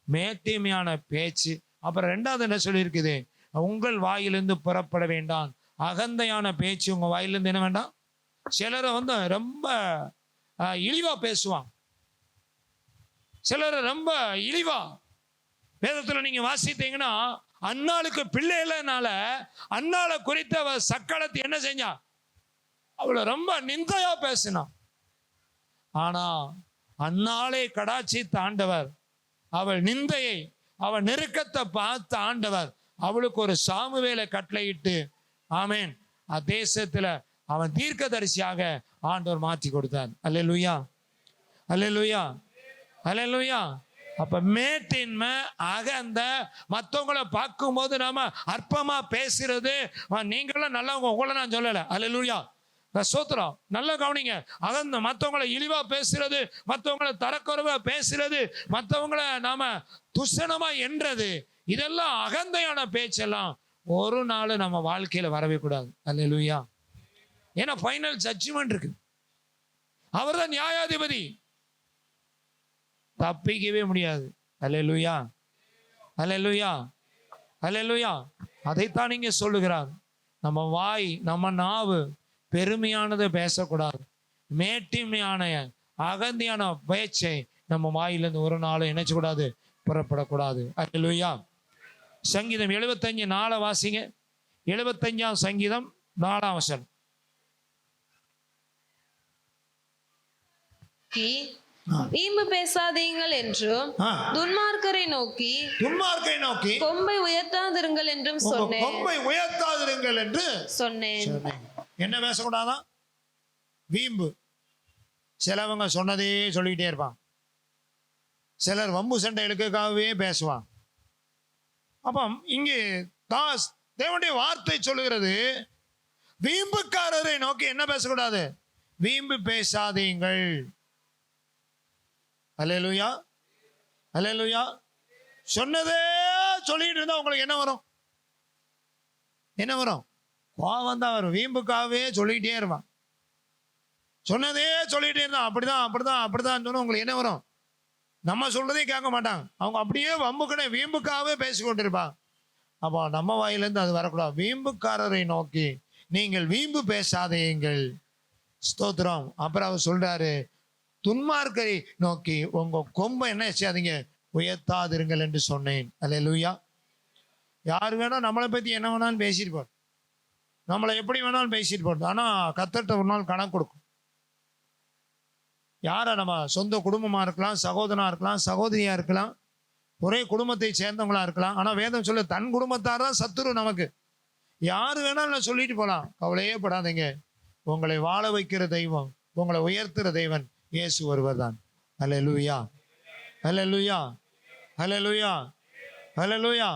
மேட்டிமையான பேச்சு. அப்புறம் ரெண்டாவது என்ன சொல்லியிருக்குது? உங்கள் வாயிலிருந்து புறப்பட வேண்டாம் அகந்தையான பேச்சு. உங்க வாயிலிருந்து என்ன வேண்டாம்? சிலரை ரொம்ப இழிவா பேசுவான், சிலரை ரொம்ப இழிவா. வேதத்துல நீங்க வாசித்தீங்கன்னா அன்னாளுக்கு பிள்ளை இல்லைனால அன்னாளை குறித்த அவ சக்களத்தை என்ன செஞ்சா? அவளை ரொம்ப நிந்தையா பேசினான். ஆனா அன்னாளை கடாட்சி ஆண்டவர், அவள் நிந்தையை அவள் நெருக்கத்தை பார்த்த ஆண்டவர் அவளுக்கு ஒரு சாமுவேலை கட்டளையிட்டு, ஆமேன், தேசத்துல அவன் தீர்க்கதரிசியாக ஆண்டவர் மாற்றி கொடுத்தார். அல்லேலூயா, அல்லேலூயா, அல்லேலூயா. அப்ப மேட்டின்மை, அகந்த, மற்றவங்களை பார்க்கும்போது நாம அற்பமா பேசுறது, நீங்களும் நல்லவங்க, உங்களை நான் சொல்லலை. அல்லேலூயா, சோத்திரம். நல்ல கவனிங்க. அகந்த, மற்றவங்களை இழிவா பேசுறது, மற்றவங்களை தரக்குறைவா பேசுறது, மற்றவங்களை நாம துஷணமா என்றது, இதெல்லாம் அகந்தையான பேச்செல்லாம் ஒரு நாள் நம்ம வாழ்க்கையில வரவே கூடாது. அல்லேலூயா. ஏன்னா ஃபைனல் ஜட்ஜ்மெண்ட் இருக்கு. அவர் தான் நியாயாதிபதி, தப்பிக்கவே முடியாது. அல்லேலூயா, அல்லேலூயா, அல்லேலூயா. அதைத்தான் நீங்க சொல்லுகிறார். நம்ம வாய், நம்ம நாவு பெருமையானதை பேசக்கூடாது. மேட்டிமையான அகந்தியான பேச்சை நம்ம வாயிலிருந்து ஒரு நாளும் நினைச்சக்கூடாது, புறப்படக்கூடாது. அல்லேலூயா. சங்கீதம் 75:4 வாசிங்க. 75ஆம் சங்கீதம் 4ஆம் வசனம். வீம்பு பேசாதீங்கள் என்றும் துன்மார்க்கரை நோக்கி கொம்பை உயர்த்தாதிருங்கள் என்றும் சொன்னேன். கொம்பை உயர்த்தாதிருங்கள் என்று சொன்னேன். என்ன பேசக்கூடாதான்? வீம்பு. சிலவங்க சொன்னதே சொல்லிக்கிட்டே இருப்பான். சிலர் வம்பு சண்டை இழுக்காகவே பேசுவான். அப்போ இங்கே தேவனுடைய வார்த்தை சொல்லுகிறது, வீம்புக்காரரை நோக்கி என்ன பேசக்கூடாது? வீம்பு பேசாதீங்கள். அல்லேலூயா, அல்லேலூயா. சொன்னதே சொல்லிட்டு இருந்தா உங்களுக்கு என்ன வரும்? என்ன வரும்? கோபம் தான் வரும். வீம்புக்காகவே சொல்லிக்கிட்டே இருப்பான். சொன்னதே சொல்லிகிட்டே இருந்தான். அப்படிதான் அப்படிதான் அப்படிதான் சொன்னால் உங்களுக்கு என்ன வரும்? நம்ம சொல்றதே கேட்க மாட்டாங்க. அவங்க அப்படியே வம்புக்கடை வீம்புக்காகவே பேசிக்கொண்டு இருப்பாங்க. அப்போ நம்ம வாயிலேருந்து அது வரக்கூடாது. வீம்புக்காரரை நோக்கி நீங்கள் வீம்பு பேசாதீங்கள். ஸ்தோத்திரம். அப்புறம் அவர் சொல்றாரு, துன்மார்க்கரை நோக்கி உங்க கொம்பை என்ன செய்யாதீங்க, உயர்த்தாதிருங்கள் என்று சொன்னேன். அல்லேலூயா. யார் வேணா நம்மளை பற்றி என்ன வேணாலும் பேசிட்டு போறோம், நம்மளை எப்படி வேணாலும் பேசிட்டு போறோம். ஆனால் கர்த்தர்ட்ட ஒரு நாள் கணக்கு கொடுக்கும். யாரை நம்ம சொந்த குடும்பமாக இருக்கலாம், சகோதரனாக இருக்கலாம், சகோதரியாக இருக்கலாம், ஒரே குடும்பத்தை சேர்ந்தவங்களா இருக்கலாம். ஆனால் வேதம் சொல்ல தன் குடும்பத்தார் தான் சத்துரு நமக்கு. யார் வேணாலும் சொல்லிட்டு போகலாம், கவலையே படாதீங்க. உங்களை வாழ வைக்கிற தெய்வம், உங்களை உயர்த்துகிற தெய்வன் இயேசு ஒருவர் தான். அல்லேலூயா, அல்லேலூயா, அல்லேலூயா, அல்லேலூயா.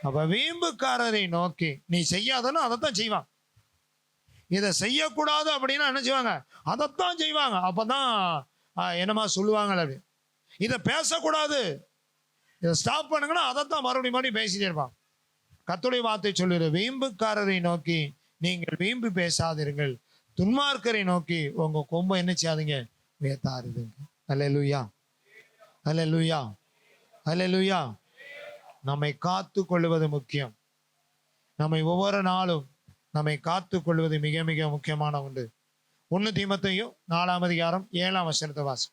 அப்போ வீம்புக்காரரை நோக்கி நீ செய்யாதன்னு அதைத்தான் செய்வான். இதை செய்யக்கூடாது அப்படின்னா என்ன செய்வாங்க? அதைத்தான் செய்வாங்க. அப்போதான் என்னமா சொல்லுவாங்க, அப்படி இதை பேசக்கூடாது, இதை ஸ்டாப் பண்ணுங்கன்னா அதைத்தான் மறுபடியும் பேசிட்டே இருப்பான். கர்த்தருடைய வார்த்தை சொல்லுற, வீம்புக்காரரை நோக்கி நீங்கள் வீம்பு பேசாதீர்கள், துன்மார்க்கரை நோக்கி உங்க கொம்பை என்ன செய்யாதீங்க, உயர்த்தாதீங்க. அல்லேலூயா, அல்லேலூயா, அல்லேலூயா. நம்மை காத்து கொள்வது முக்கியம். நம்மை ஒவ்வொரு நாளும் நம்மை காத்து கொள்வது மிக மிக முக்கியமான ஒன்று. 1 தீமோத்தேயு 4ஆம் அதிகாரம் 7ஆம் வசனத்தை வாசி.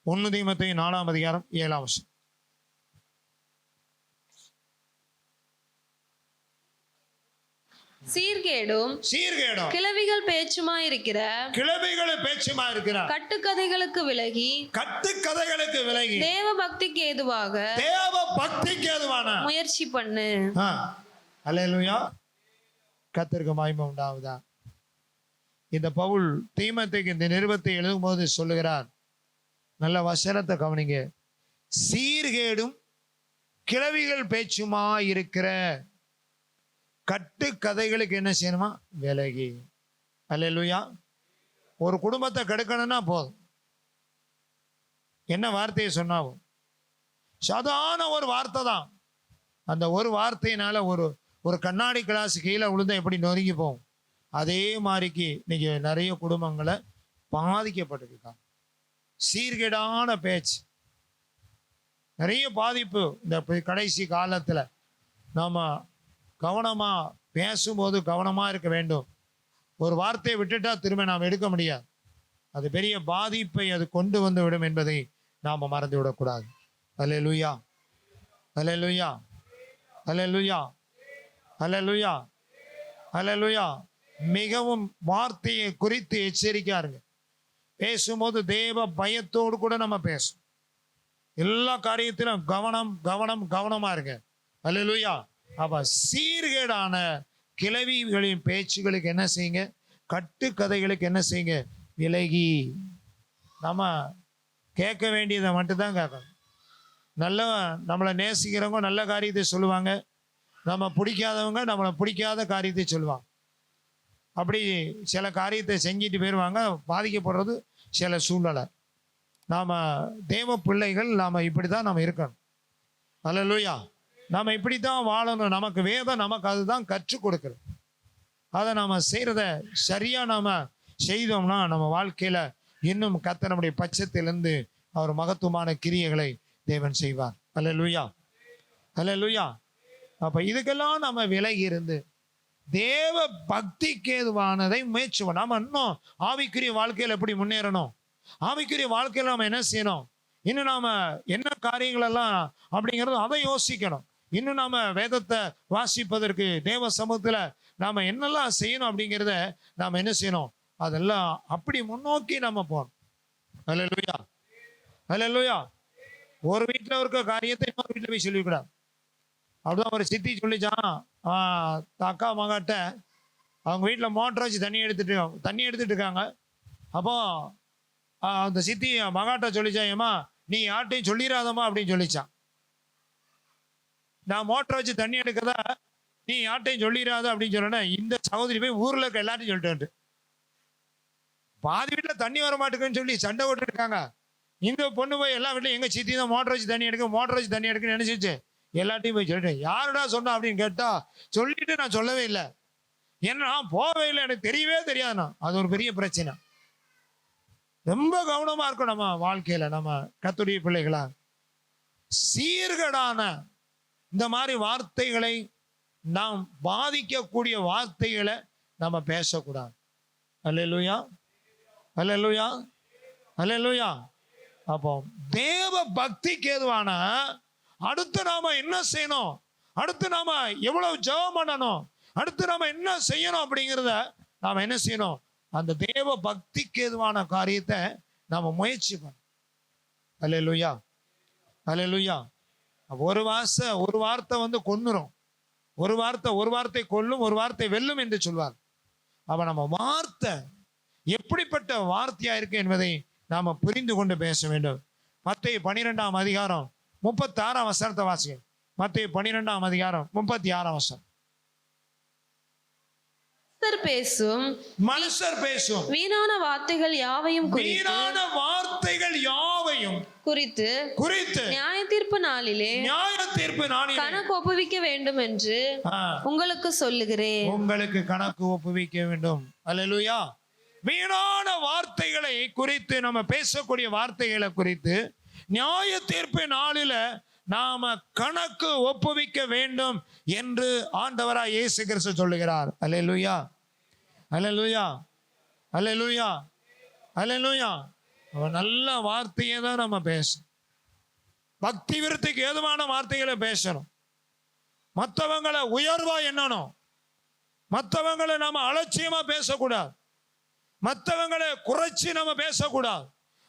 1 தீமோத்தேயு 4ஆம் அதிகாரம் 7ஆம் வசனம். சீர்கேடும் கிளவிகள் பேச்சுமாயிருக்கிற கட்டுக்கதைகளுக்கு விலகி தேவ பக்திக்கு ஏதுவான முயற்சி பண்ணு. அல்லேலூயா. கர்த்தருக்கு மகிமை உண்டாவதா. இந்த பவுல் தீமோத்தேயுக்கு இந்த நிருபத்தை எழுதும் போது சொல்லுகிறார், நல்ல வசனத்தை கவனிங்க. சீர்கேடும் கிளவிகள் பேச்சுமா இருக்கிற கட்டு கதைகளுக்கு என்ன செய்யணுமா, விலகி. அல்லேலூயா. ஒரு குடும்பத்தை கெடுக்கணும்னா போதும், என்ன வார்த்தையை சொன்னாவும் சாதாரண ஒரு வார்த்தை தான். அந்த ஒரு வார்த்தையினால ஒரு கண்ணாடி கிளாஸ் கீழே விழுந்தா எப்படி நொறுங்கி போகும், அதே மாதிரிக்கு இன்னைக்கு நிறைய குடும்பங்களை பாதிக்கப்பட்டிருக்காங்க. சீர்கேடான பேச்சு நிறைய பாதிப்பு. இந்த கடைசி காலத்தில் நாம் கவனமாக பேசும்போது கவனமாக இருக்க வேண்டும். ஒரு வார்த்தையை விட்டுட்டா திரும்ப நாம் எடுக்க முடியாது. அது பெரிய பாதிப்பை அது கொண்டு வந்து விடும் என்பதை நாம் மறந்து விடக்கூடாது. அல்லேலூயா, அல்லேலூயா, அல்லேலூயா, அல்லேலூயா, அல்லேலூயா. மிகவும் வார்த்தையை குறித்து எச்சரிக்கையாருங்க. பேசும்போது தேவ பயத்தோடு கூட நம்ம பேசும். எல்லா காரியத்திலும் கவனம் கவனம் கவனமா இருங்க. அல்லேலூயா. அப்ப சீர்கேடான கிளவிகளின் பேச்சுகளுக்கு என்ன செய்யுங்க, கட்டுக்கதைகளுக்கு என்ன செய்யுங்க, விலகி நம்ம கேட்க வேண்டியதை மட்டும்தான் கேட்கணும். நல்ல நம்மளை நேசிக்கிறவங்க நல்ல காரியத்தை சொல்லுவாங்க, நம்ம பிடிக்காதவங்க நம்மளை பிடிக்காத காரியத்தை சொல்லுவாங்க. அப்படி சில காரியத்தை செஞ்சுட்டு போயிடுவாங்க, பாதிக்கப்படுறது சில சூழ்நிலை. நாம் தேவ பிள்ளைகள் நாம் இப்படி தான் நம்ம இருக்கணும். அல்லேலூயா. நாம் இப்படி தான் வாழணும். நமக்கு வேதம் நமக்கு அதுதான் கற்றுக் கொடுக்குறது. அதை நாம் செய்கிறத சரியாக நாம் செய்தோம்னா நம்ம வாழ்க்கையில் இன்னும் கர்த்தர் நம்முடைய பட்சத்திலிருந்து அவர் மகத்துவமான கிரியைகளை தேவன் செய்வார். அல்லேலூயா, அல்லேலூயா. அப்போ இதுக்கெல்லாம் நம்ம விலகி இருந்து தேவ பக்திக்கு ஏதுவானதை முயற்சி பண்ண நம்ம இன்னும் ஆவிக்குரிய வாழ்க்கையில் எப்படி முன்னேறணும், ஆவிக்குரிய வாழ்க்கையில் நம்ம என்ன செய்யணும், இன்னும் நாம என்ன காரியங்கள் எல்லாம் அப்படிங்கிறது அதை யோசிக்கணும். இன்னும் நாம வேதத்தை வாசிப்பதற்கு தேவ சமூகத்தில் நாம என்னெல்லாம் செய்யணும் அப்படிங்கிறத நாம என்ன செய்யணும், அதெல்லாம் அப்படி முன்னோக்கி நம்ம போகணும். அல்லேலூயா, அல்லேலூயா. ஒரு வீட்டில் இருக்க காரியத்தை இன்னொரு வீட்டில் போய் சொல்லிக்கூடாது. அப்படிதான் ஒரு சித்தி சொல்லிச்சான் அக்கா மகாட்ட, அவங்க வீட்டில் மோட்டர் வச்சு தண்ணி எடுத்துட்டு இருக்காங்க. அப்போ அந்த சித்தி மகாட்ட சொல்லிச்சான், ஏமா நீ யார்ட்டையும் சொல்லிடாதம்மா அப்படின்னு சொல்லிச்சான். நான் மோட்டர் வச்சு தண்ணி எடுக்கிறதா நீ யார்ட்டையும் சொல்லிடாத அப்படின்னு சொன்னேன்னா, இந்த சகோதரி போய் ஊரில் இருக்க எல்லாத்தையும் சொல்லிட்டு பாதி வீட்டில் தண்ணி வர மாட்டேங்குன்னு சொல்லி சண்டை போட்டு இருக்காங்க. இந்த பொண்ணு போய் எல்லா வீட்டிலும் எங்கள் சித்தி தான் மோட்டர் வச்சு தண்ணி எடுக்குன்னு நினைச்சிச்சு. எல்லாத்தையும் போய் சொல்லிட்டேன். யாருடா சொன்னா அப்படின்னு கேட்டா சொல்லிட்டு நான் சொல்லவே இல்லை, ஏன்னா போவே இல்லை, எனக்கு தெரியவே தெரியாதுண்ணா. அது ஒரு பெரிய பிரச்சனை. ரொம்ப கவனமா இருக்கும் நம்ம வாழ்க்கையில. நம்ம கர்த்தருடைய பிள்ளைகளா சீர்கேடான இந்த மாதிரி வார்த்தைகளை, நாம் பாதிக்கக்கூடிய வார்த்தைகளை நம்ம பேசக்கூடாது. அல்லேலூயா, அல்லேலூயா, அல்லேலூயா. அப்போ தேவ பக்திக்கு ஏதுவான அடுத்து நாம என்ன செய்யணும், அடுத்து நாம எவ்வளவு ஜெபம் பண்ணணும், அடுத்து நாம என்ன செய்யணும் அப்படிங்கிறத நாம என்ன செய்யணும், அந்த தேவ பக்திக்கு ஏதுவான காரியத்தை நாம முயற்சி பண்ணணும். அல்லேலூயா, அல்லேலூயா. ஒரு வார்த்தை கொன்னுரும், ஒரு வார்த்தை கொல்லும், ஒரு வார்த்தை வெல்லும் என்று சொல்வார். அப்ப நம்ம வார்த்தை எப்படிப்பட்ட வார்த்தையா இருக்கு என்பதை நாம புரிந்து கொண்டு பேச வேண்டும். மத்தேயு 12ஆம் அதிகாரம் 36ஆம் வசனத்தை வாசிங்க. மத்தேயு 12ஆம் அதிகாரம் 36ஆம் வசனம். மனுஷர் பேசும் வீணான வார்த்தைகள் யாவையும் குறித்து நியாய தீர்ப்பு நாளிலே கணக்கு ஒப்புவிக்க வேண்டும் என்று உங்களுக்கு சொல்லுகிறேன். உங்களுக்கு கணக்கு ஒப்புவிக்க வேண்டும். அல்லேலூயா. வீணான வார்த்தைகளை குறித்து, நம்ம பேசக்கூடிய வார்த்தைகளை குறித்து நியாய தீர்ப்பு நாளில நாம கணக்கு ஒப்புவிக்க வேண்டும் என்று ஆண்டவராய் இயேசு கிறிஸ்து சொல்லுகிறார். அல்லேலூயா, அல்லேலூயா, அல்லேலூயா, அல்லேலூயா. அவன் நல்ல வார்த்தையை தான் நம்ம பேசணும். பக்தி விருத்திக்கு ஏதுவான வார்த்தைகளை பேசணும். மற்றவங்களை உயர்வா எண்ணணும். மற்றவங்களை நாம அலட்சியமா பேசக்கூடாது. மற்றவங்களை குறைச்சி நம்ம பேசக்கூடாது.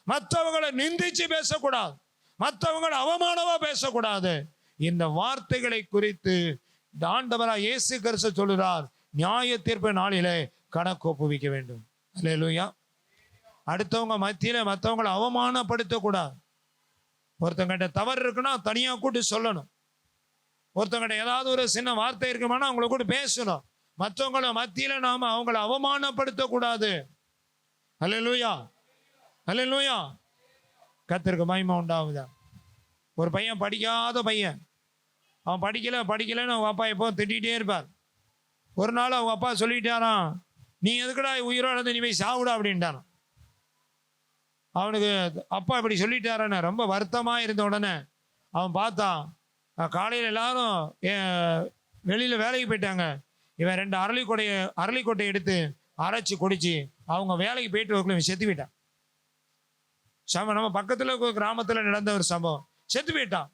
மற்றவங்களை நிந்திச்சு பேசக்கூடாது. மற்றவங்களை அவமானமா பேசக்கூடாது. இந்த வார்த்தைகளை குறித்து ஆண்டவராய் இயேசு கிறிஸ்து சொல்லுகிறார், நியாய தீர்ப்பு நாளிலே கணக்கு ஒப்புவிக்க வேண்டும். அல்லேலூயா. அடுத்தவங்க மத்தியில மற்றவங்களை அவமானப்படுத்தக்கூடாது. ஒருத்தங்கிட்ட தவறு இருக்குன்னா தனியா கூட்டி சொல்லணும். ஒருத்தங்கிட்ட ஏதாவது ஒரு சின்ன வார்த்தை இருக்குமானா அவங்கள கூட பேசணும். மற்றவங்கள மத்தியில நாம அவங்கள அவமானப்படுத்தக்கூடாது. அல்லேலூயா, அல்லேலூயா. கர்த்தருக்கு மகிமை உண்டாகுதா. ஒரு பையன் படிக்காத பையன், அவன் படிக்கலன்னு அவங்க அப்பா எப்போ திட்டிகிட்டே இருப்பார். ஒரு நாள் அவங்க அப்பா சொல்லிட்டாராம், நீ எதுக்குடா உயிரோட நீ போய் சாவுடா அப்படின்ட்டாரான். அவனுக்கு அப்பா இப்படி சொல்லிட்டாரான்னு ரொம்ப வருத்தமா இருந்த உடனே அவன் பார்த்தான், காலையில் எல்லாரும் வெளியில வேலைக்கு போயிட்டாங்க. இவன் 2 அரளிக்கொட்டையை எடுத்து அரைச்சி குடிச்சு அவங்க வேலைக்கு போயிட்டு இவன் செத்து போயிட்டான். நம்ம பக்கத்துல கிராமத்துல நடந்த ஒரு சம்பவம். செத்து போயிட்டான்.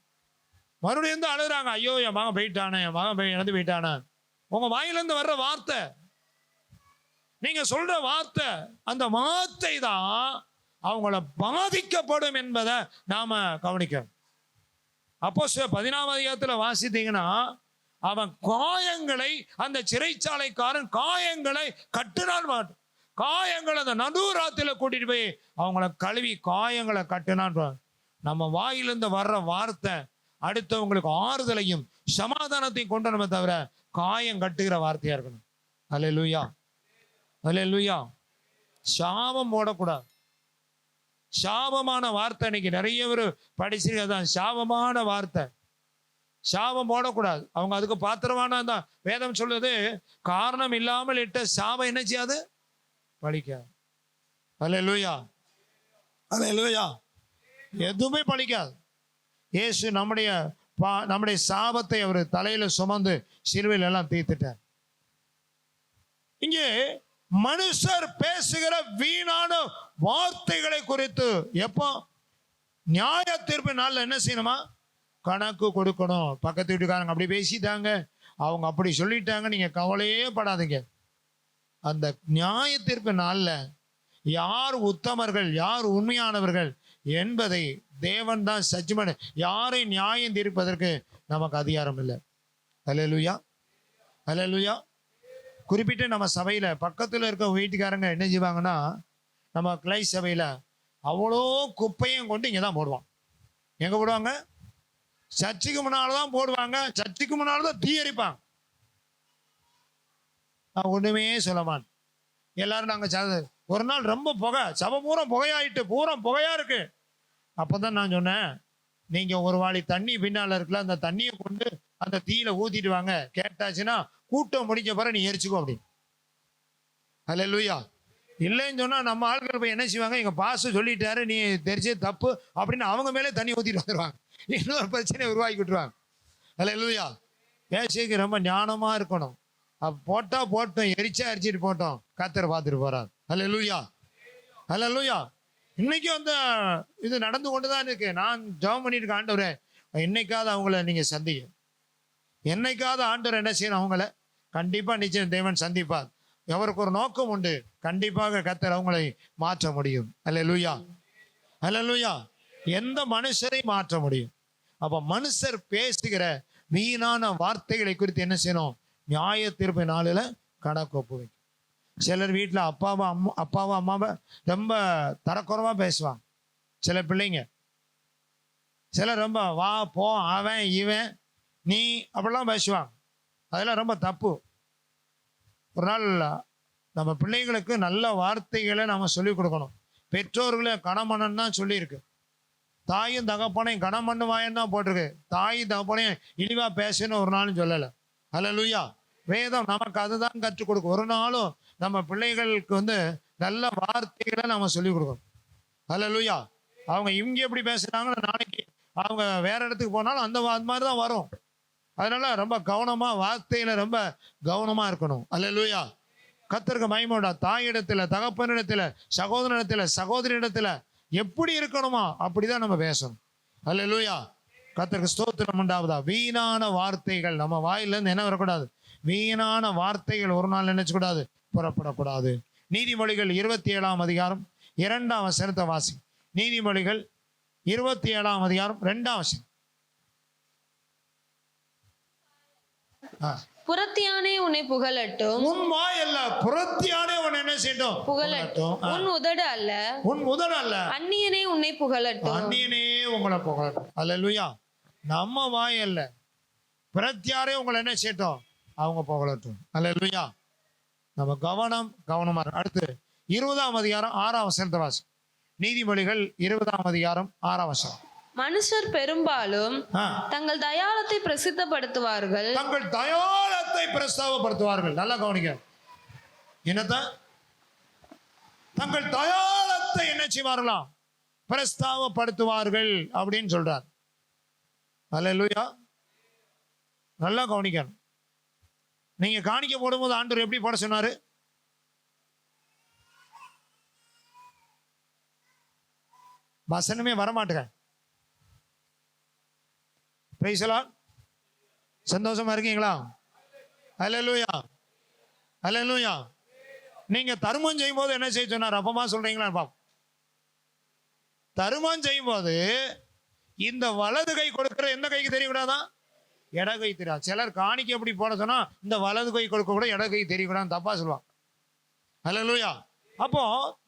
மறுபடியும் வந்து அழுகுறாங்க, ஐயோ என் மகன் போயிட்டானே, என் மகன் இறந்து போயிட்டானே. உங்க வாயிலிருந்து வர்ற வார்த்தை, நீங்க சொல்ற வார்த்தை, அந்த வார்த்தை தான் அவங்கள பாதிக்கப்படும் என்பதை நாம கவனிக்கணும். அப்போஸ்தலர் 14ஆம் அதிகாரத்துல வாசித்தீங்கன்னா, அவன் காயங்களை, அந்த சிறைச்சாலைக்காரன் காயங்களை கட்டினான். காயங்களை அந்த நடுராத்திரில கூட்டிட்டு போய் அவங்கள கழுவி காயங்களை கட்டினான். நம்ம வாயிலிருந்து வர்ற வார்த்தை அடுத்தவங்களுக்கு ஆறுதலையும் சமாதானத்தையும் கொண்டு நம்ம தவிர காயம் கட்டுகிற வார்த்தையா இருக்கணும். அல்லேலூயா, அல்லேலூயா. சாபம் போடக்கூடாது. சாபமான வார்த்தை இன்னைக்கு நிறைய பேர் படிச்சிருக்கதான். சாபமான வார்த்தை, சாபம் போடக்கூடாது. அவங்க அதுக்கு பாத்திரமான தான். வேதம் சொல்லுது, காரணம் இல்லாமல் இட்ட சாபம் என்ன செய்யாது, பலிக்காது. அல்லேலூயா, அல்லேலூயா. எதுவுமே பலிக்காது. இயேசு நம்முடைய சாபத்தை அவர் தலையில சுமந்து சிலுவையில் எல்லாம் தீர்த்துட்டார். இங்கே மனுஷர் பேசுகிற வீணான வார்த்தைகளை குறித்து எப்போ நியாய தீர்ப்பு நாள்ல என்ன செய்யணுமா, கணக்கு கொடுக்கணும். பக்கத்து வீட்டுக்காரங்க அப்படி பேசிட்டாங்க, அவங்க அப்படி சொல்லிட்டாங்க, நீங்க கவலையே படாதீங்க. அந்த நியாய தீர்ப்பு நாள்ல யார் உத்தமர்கள் யார் உண்மையானவர்கள் என்பதை தேவன் தான் சஜ்மெண்ட். யாரை நியாயம் தீர்ப்பதற்கு நமக்கு அதிகாரம் இல்லை. அல்லேலூயா, அல்லேலூயா. குறிப்பிட்டு நம்ம சபையில பக்கத்துல இருக்க வீட்டுக்காரங்க என்ன செய்வாங்கன்னா, நம்ம கிளை சபையில அவ்வளோ குப்பையும் கொண்டு இங்கே தான் போடுவான். எங்க போடுவாங்க, சர்ச்சுக்கு முன்னால தான் போடுவாங்க. சர்ச்சுக்கு முன்னால தான் தீ எரிப்பாங்க. நான் ஒண்ணுமே சொல்லமான். எல்லாரும் நாங்க ஒரு நாள் ரொம்ப புகை, சபை பூரா புகையாயிட்டு பூரா புகையா இருக்கு. அப்பதான் நான் சொன்னேன், நீங்க ஒரு வாளி தண்ணி பின்னால இருக்குல்ல, அந்த தண்ணியை கொண்டு அந்த தீயில ஊத்திட்டு வாங்க. கேட்டாச்சுன்னா கூட்டம் முடிஞ்ச பிறகு நீ எரிச்சுக்கோ அப்படின்னு. அல்லேலூயா. இல்லைன்னு சொன்னா நம்ம ஆட்கள் போய் என்ன செய்வாங்க, எங்க பாச சொல்லிட்டாரு நீ தெரிச்சே தப்பு அப்படின்னு அவங்க மேலே தண்ணி ஊத்திட்டு வந்துடுவாங்க. இன்னொரு பிரச்சனையை உருவாக்கி விட்டுருவாங்க. அல்லேலூயா. பேசுக்கு ரொம்ப ஞானமா இருக்கணும். போட்டா போட்டோம், எரிச்சிட்டு போட்டோம், கர்த்தர் பார்த்துட்டு போறாரு. அல்லேலூயா, அல்லேலூயா. இன்னைக்கு வந்து இது நடந்து கொண்டுதான் இருக்கு. நான் ஜெபம் பண்ணிட்டு இருக்கேன், ஆண்டவரே என்னைக்காவது அவங்கள நீங்க சந்திங்க. என்னைக்காவது ஆண்டவர் என்ன செய்யணும், அவங்கள கண்டிப்பா நிச்சயம் தேவன் சந்திப்பார். அவருக்கு ஒரு நோக்கம் உண்டு. கண்டிப்பாக கர்த்தர் அவங்களை மாற்ற முடியும். அல்லேலூயா, அல்லேலூயா. எந்த மனுஷரை மாற்ற முடியும். அப்ப மனுஷர் பேசுகிற வீணான வார்த்தைகளை குறித்து என்ன செய்யணும், நியாய தீர்ப்பு நாளில கணக்கு ஒப்புவைக்கும். சிலர் வீட்டில் அப்பாவும் அம்மாவை ரொம்ப தரக்குறைவா பேசுவாங்க. சில பிள்ளைங்க சிலர் ரொம்ப வா போ அவன் இவன் நீ அப்படிலாம் பேசுவாங்க. அதெல்லாம் ரொம்ப தப்பு. ஒரு நாள் நம்ம பிள்ளைங்களுக்கு நல்ல வார்த்தைகளை நம்ம சொல்லிக் கொடுக்கணும். பெற்றோர்களை கணமணன் தான் சொல்லியிருக்கு. தாயும் தகப்பனையும் கணமண்ணுவாயன்னு தான் போட்டிருக்கு. தாயும் தகப்பனையும் இழிவா பேசணும் ஒரு நாளும் சொல்லலை. அல்லேலூயா. வேதம் நமக்கு அதுதான் கற்றுக் கொடுக்கும். ஒரு நாளும் நம்ம பிள்ளைகளுக்கு வந்து நல்ல வார்த்தைகளை நம்ம சொல்லிக் கொடுக்கணும். அல்லேலூயா. அவங்க இங்க எப்படி பேசுறாங்கன்னு நாளைக்கு அவங்க வேற இடத்துக்கு போனாலும் அந்த மாதிரி தான் வரும். அதனால ரொம்ப கவனமா, வார்த்தையில ரொம்ப கவனமா இருக்கணும். அல்லேலூயா. கர்த்தருக்கு மகிமை. தாயிடத்துல, தகப்பனிடத்துல, சகோதரனிடத்துல, சகோதரியிடத்துல எப்படி இருக்கணுமா அப்படிதான் நம்ம பேசணும். அல்லேலூயா. கர்த்தருக்கு ஸ்தோத்திரம் உண்டாவதா. வீணான வார்த்தைகள் நம்ம வாயிலிருந்து என்ன வரக்கூடாது, வீணான வார்த்தைகள் ஒரு நாள் நினைச்சக்கூடாது, புறப்படக்கூடாது. நீதிமொழிகள் 27ஆம் அதிகாரம் 2ஆம் வசனத்தை வாசி. நீதிமொழிகள் 27ஆம் அதிகாரம் 2ஆம் வசனம். புறத்தியானே உன்னை புகழட்டும். உன் வாய் அல்ல, புறத்தியானே உன்னை என்ன செய்யட்டும், புகழட்டும். உன் உதடு அல்ல, உன் உதடு அல்ல, அந்நியனே உன்னை புகழட்டும். அந்நியனே உங்களை புகழட்டும். அல்லேலூயா. நம்ம வாய் அல்ல, புறத்தியாரே உங்களை என்ன செய்யட்டும், அவங்க புகழட்டும். அல்லேலூயா. நம்ம கவனமா இருக்கும். அடுத்து 20ஆம் அதிகாரம் 6ஆம் வசனத்தை வாசி. நீதிமொழிகள் 20ஆம் அதிகாரம் 6ஆம் வசனம். மனுஷர் பெரும்பாலும் தங்கள் தயாளத்தை பிரசித்தப்படுத்துவார்கள். தங்கள் தயாளத்தை பிரஸ்தாபப்படுத்துவார்கள். நல்லா கவனிக்க. என்னதான் தங்கள் தயாளத்தை என்ன செய்வார்களாம், பிரஸ்தாபப்படுத்துவார்கள் அப்படின்னு சொல்றார். அல்லேலூயா. நல்லா கவனிக்கணும். நீங்க காணிக்க போடும்போது ஆண்டவர் எப்படி போட சொன்னாரு, வசனமே வரமாட்டேங்க. Praise the Lord. சந்தோஷமா இருக்கீங்களா? அல்லேலூயா, அல்லேலூயா. நீங்க தருமம் செய்யும் போது என்ன செய்ய சொன்னார், அப்பமா சொல்றீங்களா பாப்போம். தருமம் செய்யும் போது இந்த வலது கை கொடுக்கிற எந்த கைக்கு தெரியக்கூடாதான், இடகை தெரியாது. சிலர் காணிக்க எப்படி போட சொன்னா இந்த வலது கை கொடுக்க கூட இடகை தெரியக்கூடாது தப்பா சொல்லுவாங்க. அல்லேலூயா. அப்போ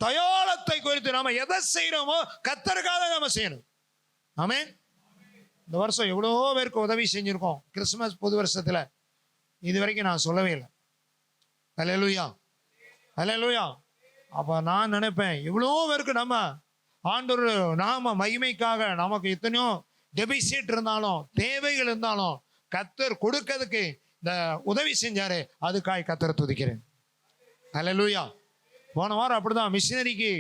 தயாளத்தை குறித்து நாம எதை செய்யறோமோ கர்த்தருக்காக நாம செய்யணும். ஆமென். இந்த வருஷம் எவ்வளோ பேருக்கு உதவி செஞ்சிருக்கோம். கிறிஸ்துமஸ் புது வருஷத்துல இது வரைக்கும் நான் சொல்லவே இல்லை. அல்லேலூயா, அல்லேலூயா. அப்போ நான் நினைப்பேன், இவ்வளோ பேருக்கு நம்ம ஆண்டவர் நாம மகிமைக்காக நமக்கு எத்தனையோ டெபிசிட் இருந்தாலும் தேவைகள் இருந்தாலும் கர்த்தர் கொடுக்கிறதுக்கு இந்த உதவி செஞ்சாரு, அதுக்காக கர்த்தரை துதிக்கிறேன். அல்லேலூயா. போன வாரம் அப்படிதான் மிஷினரிக்கு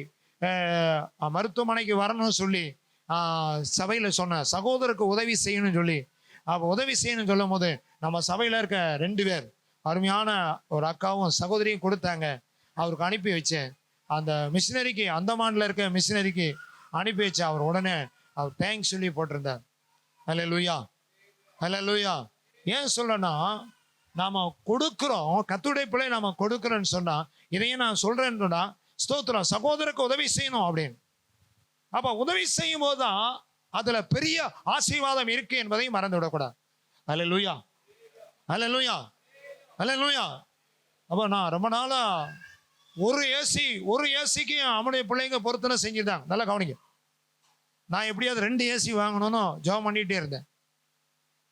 மருத்துவமனைக்கு வரணும்னு சொல்லி சபையில் சொன்ன சகோதரருக்கு உதவி செய்யணும்னு சொல்லி, அப்போ உதவி செய்யணும்னு சொல்லும் போது நம்ம சபையில் இருக்க 2 பேர் அருமையான ஒரு அக்காவும் சகோதரியும் கொடுத்தாங்க. அவருக்கு அனுப்பி வச்சேன். அந்த மிஷினரிக்கு, அந்தமான்ல இருக்க மிஷினரிக்கு அனுப்பி வச்சேன். அவர் உடனே அவர் தேங்க்ஸ் சொல்லி போட்டிருந்தார். அல்லேலூயா, அல்லேலூயா. ஏன் சொல்லனா, நாம கொடுக்கிறோம், கர்த்தருடைய பிள்ளை நாம கொடுக்கிறோன்னு சொன்னா, இதையும் நான் சொல்றேன்னு சொன்னா, ஸ்தோத்திரம், சகோதரருக்கு உதவி செய்யணும் அப்படின்னு. அப்ப உதவி செய்யும் போதுதான் அதுல பெரிய ஆசீர்வாதம் இருக்கு என்பதையும் மறந்து விடக்கூடாது. அல்லேலூயா, அல்லேலூயா, அல்லேலூயா. அப்ப நான் ரொம்ப நாளா ஒரு ஏசிக்கு அவனுடைய பிள்ளைங்க பொருத்தனை செஞ்சுட்டாங்க. நல்லா கவனிங்க. நான் எப்படியாவது 2 ஏசி வாங்கணும்னு ஜெபம் பண்ணிட்டே இருந்தேன்.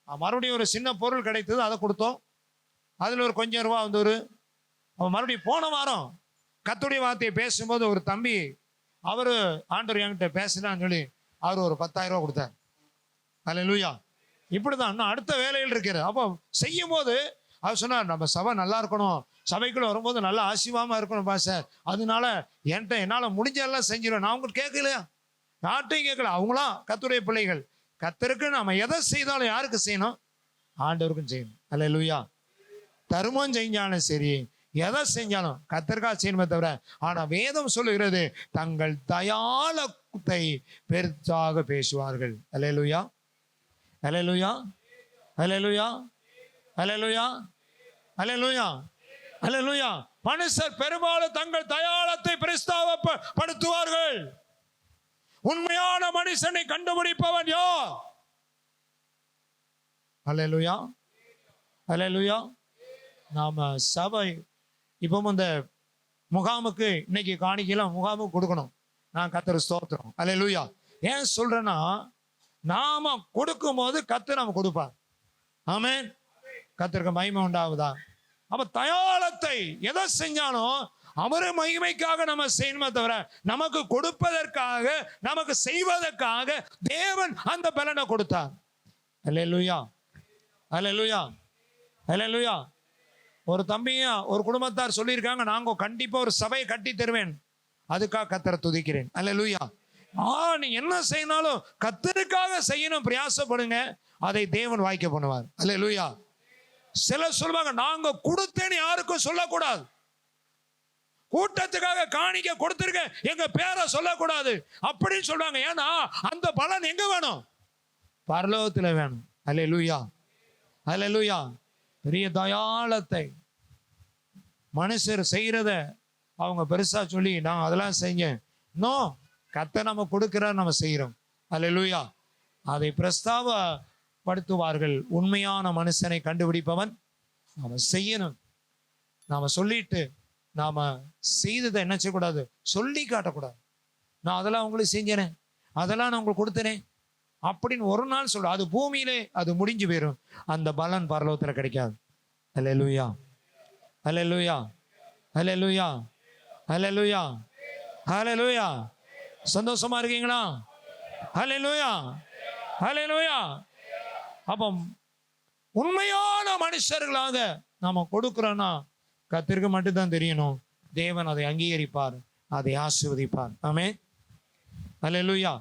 மறுபடியும் ஒரு சின்ன பொருள் கிடைத்தது, அதை கொடுத்தோம். அதில் ஒரு கொஞ்சம் ரூபா வந்து அவன் மறுபடியும் போன வாரம் கர்த்தருடைய வார்த்தையை பேசும்போது ஒரு தம்பி, அவரு ஆண்டவர் என்கிட்ட பேசினான்னு சொல்லி அவர் ஒரு 10,000 ரூபா கொடுத்தார். அல்லேலூயா. இப்படிதான் இன்னும் அடுத்த வேலையில் இருக்கிறது. அப்போ செய்யும் போது அவர் சொன்னார், நம்ம சபை நல்லா இருக்கணும், சபைக்குள்ள வரும்போது நல்லா ஆசீர்வாதமா இருக்கணும் பாஸ்டர், அதனால என்னால் முடிஞ்ச எல்லாம் செஞ்சிடும். நான் உங்களுக்கு கேட்கலையா, யார்ட்டையும் கேட்கல. அவங்களாம் கர்த்தருடைய பிள்ளைகள். கர்த்தருக்கு நம்ம எதை செய்தாலும் யாருக்கு செய்யணும்? ஆண்டவருக்கும் செய்யணும். அல்லேலூயா. தர்மம் செஞ்சாலும் சரி, எதை செஞ்சாலும் கர்த்தருக்காக செய்யணுமே தவிர. ஆனா வேதம் சொல்லுகிறது, தங்கள் தயாளத்தை பெருசாக பேசுவார்கள். அல்லேலூயா, அல்லேலூயா, அல்லேலூயா, அல்லேலூயா, அல்லேலூயா, அல்லேலூயா. மனுஷர் பெரும்பாலும் தங்கள் தயாளத்தை பிரஸ்தாபப்படுத்துவார்கள். உண்மையான மனுஷனை கண்டுபிடிப்பவன் யார்? அல்லேலூயா, அல்லேலூயா. நாம சபை இப்போ இந்த முகாமுக்கு இன்னைக்கு காணிக்கலாம், முகாமுக்கு கொடுக்கணும். நான் கர்த்தர் ஸ்தோத்திரம். அல்லேலூயா. ஏன் சொல்றேன்னா, நாம கொடுக்கும் போது கர்த்தர் நாம கொடுப்பார். ஆமென். கர்த்தருக்கு மகிமை உண்டாகுதா? அப்ப தயாளத்தை எதை செஞ்சாலும் அவரு மகிமைக்காக நம்ம செய்யணுமே தவிர, நமக்கு கொடுப்பதற்காக, நமக்கு செய்வதற்காக தேவன் அந்த பலனை கொடுத்தார். அல்லேலூயா, அல்லேலூயா, அல்லேலூயா. ஒரு தம்பியா ஒரு குடும்பத்தார் சொல்லியிருக்காங்க, நாங்க கண்டிப்பா ஒரு சபையை கட்டி தருவேன், அதுக்காக கர்த்தரை துதிக்கிறேன். அல்லேலூயா. நீ என்ன செய்யணும் கர்த்தருக்காக செய்யணும், பிரயாசப்படுங்க, அதை தேவன் வாய்க்க பண்ணுவார். அல்லேலூயா. சிலர் சொல்லுவாங்க, நாங்க கொடுத்தேன்னு யாருக்கும் சொல்லக்கூடாது, கூட்டத்துக்காக காணிக்க கொடுத்திருக்க எங்க பேரை சொல்லக்கூடாது அப்படின்னு சொல்றாங்க. ஏன்னா அந்த பலன் எங்க வேணும்? பரலோகத்துல வேணும். அல்லேலூயா, அல்லேலூயா. பெரிய தயாளத்தை மனுஷர் செய்யறத அவங்க பெருசா சொல்லி நான் அதெல்லாம் செஞ்சேன். இன்னும் கர்த்தர் நம்ம கொடுக்கிறார், நம்ம செய்யறோம். அல்லேலூயா. அதை பிரஸ்தாபப்படுத்துவார்கள். உண்மையான மனுஷனை கண்டுபிடிப்பவன் நாம செய்யணும். நாம சொல்லிட்டு நாம செய்ததை என்ன செய்யக்கூடாது? சொல்லி காட்டக்கூடாது. நான் அதெல்லாம் உங்களுக்கு செஞ்சேனே, அதெல்லாம் நான் உங்களுக்கு கொடுத்தேனே அப்படின்னு ஒரு நாள் சொல்ற, அது பூமியிலே அது முடிஞ்சு போயிடும். அந்த பலன் பரலோகத்துல கிடைக்காது. அல்லேலூயா, அல்லேலூயா, அல்லேலூயா, அல்லேலூயா, அல்லேலூயா. சந்தோஷமா இருக்கீங்களா? அல்லேலூயா, அல்லேலூயா. அப்போ உண்மையான மனுஷர்களாக நாம கொடுக்கிறோம்னா கர்த்தருக்கு மட்டும்தான் தெரியணும். தேவன் அதை அங்கீகரிப்பார், அதை ஆசீர்வதிப்பார். ஆமென். அல்லேலூயா.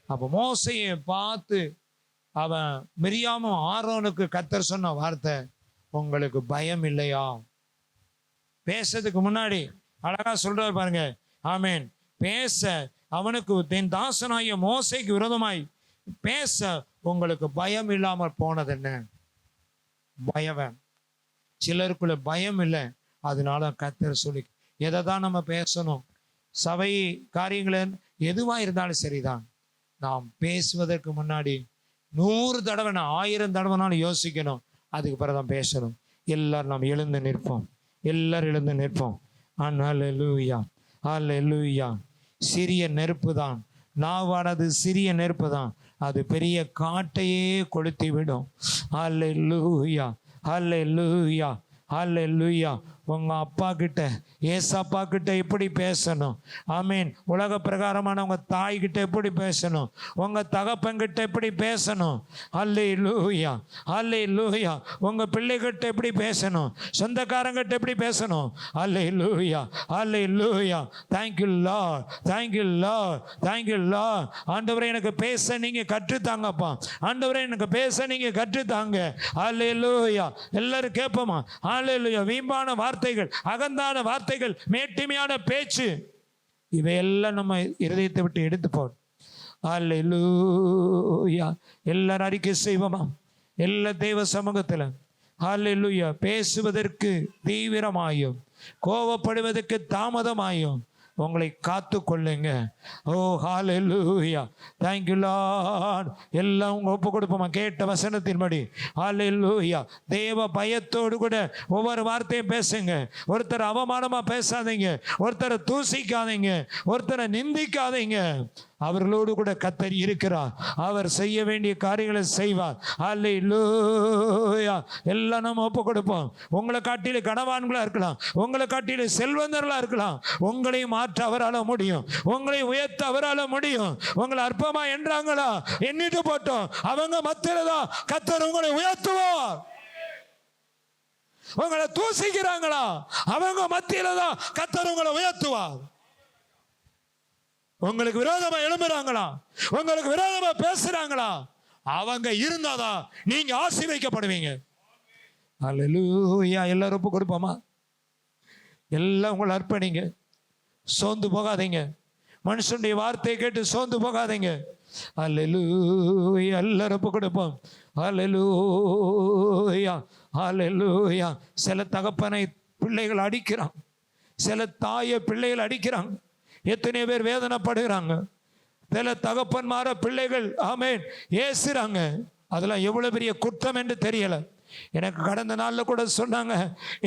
அப்போ மோசையை பார்த்து அவன் மிரியாமும் ஆரோனுக்கு கர்த்தர் சொன்ன வார்த்தை, உங்களுக்கு பயம் இல்லையா? பேசுறதுக்கு முன்னாடி அழகா சொல்றாரு பாருங்க. ஆமென். பேச அவனுக்கு தென் தாசனாகிய மோசைக்கு விரோதமாய் பேச உங்களுக்கு பயம் இல்லாமல் போனது என்ன? பயம். சிலருக்குள்ள பயம் இல்லை, அதனால கர்த்தர் சொல்லி எதை தான் நம்ம பேசணும். சபை காரியங்கள எதுவா இருந்தாலும் சரிதான், நாம் பேசுவதற்கு முன்னாடி 100 தடவை, 1000 தடவைனாலும் யோசிக்கணும். அதுக்கு பிறகுதான் பேசணும். எல்லாரும் நாம் எழுந்து நிற்போம், எல்லாரும் எழுந்து நிற்போம். அல்லேலூயா, அல்லேலூயா. சிறிய நெருப்பு தான், நாவானது சிறிய நெருப்பு தான், அது பெரிய காட்டையே கொளுத்தி விடும். அல்லேலூயா, அல்லேலூயா, அல்லேலூயா. உங்க அப்பா கிட்ட, ஏசப்பா கிட்ட எப்படி பேசணும்? ஆமீன். உலக பிரகாரமான உங்க தாய் கிட்ட எப்படி பேசணும்? உங்க தகப்பன்கிட்ட எப்படி பேசணும்? அல்லேலூயா, அல்லேலூயா. உங்க பிள்ளைகிட்ட எப்படி பேசணும்? சொந்தக்காரங்கிட்ட எப்படி பேசணும்? அல்லேலூயா, அல்லேலூயா. Thank you Lord, thank you Lord, thank you Lord. ஆண்டவரே எனக்கு பேச நீங்க கற்றுத்தாங்கப்பா. ஆண்டவரே எனக்கு பேச நீங்க கற்றுத்தாங்க. அல்லேலூயா. எல்லாரும் கேட்போமா? அல்லேலூயா. வீம்பான வார்த்தைகள், அகந்தான வார்த்தைகள், மேட்டிமையான பேச்சு, இவையெல்லாம் நம்ம இருதயத்தை விட்டு எடுத்து போடும். அல்லேலூயா. எல்லாரும் அறிக்கை செய்வோமா? எல்லா தெய்வ சமூகத்தில் அல்லேலூயா. பேசுவதற்கு தீவிரமாயும் கோபப்படுவதற்கு தாமதமாயும் உங்களை காத்து கொள்ளுங்க. ஓ ஹல்லேலூயா, தேங்க் யூ லார்ட். எல்லாம் உங்க ஒப்பு கொடுப்போமா? கேட்ட வசனத்தின்படி ஹல்லேலூயா. தேவ பயத்தோடு கூட ஒவ்வொரு வார்த்தையும் பேசுங்க. ஒருத்தர் அவமானமா பேசாதீங்க, ஒருத்தரை தூசிக்காதீங்க, ஒருத்தரை நிந்திக்காதீங்க. அவர்களோடு கூட கர்த்தர் இருக்கிறார். அவர் செய்ய வேண்டிய காரியங்களை செய்வார். அல்லேலூயா. எல்லாம் நம்ம ஒப்பு கொடுப்போம். உங்களை காட்டிலே கனவான்களா இருக்கலாம், உங்களை காட்டிலே செல்வந்தர்களா இருக்கலாம். உங்களையும் மாற்ற அவரால் முடியும், உங்களை உயர்த்த அவரால் முடியும். உங்களை அற்பமா என்றாங்களா, எண்ணிட்டு போட்டோம். அவங்க மத்தியில தான் கர்த்தர் உங்களை உயர்த்துவார். உங்களை தூசிக்கிறாங்களா, அவங்க மத்தியில தான் கர்த்தர் உங்களை உயர்த்துவார். உங்களுக்கு விரோதமா எழும்புறாங்களா, உங்களுக்கு விரோதமா பேசுறாங்களா, அவங்க இருந்தாதான் நீங்க ஆசீர்வதிக்கப்படுவீங்க. அல்லேலூயா. எல்லாரும் ஒப்பு கொடுப்போமா? எல்லாம் உங்களை அர்ப்பணிங்க. சோர்ந்து போகாதீங்க. மனுஷனுடைய வார்த்தையை கேட்டு சோர்ந்து போகாதீங்க. அல்லேலூயா. எல்லாரும் ஒப்பு கொடுப்போம். அல்லேலூயா, அல்லேலூயா. சில தகப்பனை பிள்ளைகள் அடிக்கிறான், சில தாயை பிள்ளைகள் அடிக்கிறாங்க. எத்தனை பேர் வேதனைப்படுகிறாங்க. சில தகப்பன்மார பிள்ளைகள் ஆமேன் ஏசுறாங்க. அதெல்லாம் எவ்வளவு பெரிய குற்றம் என்று தெரியல. எனக்கு கடந்த நாளில் கூட சொன்னாங்க,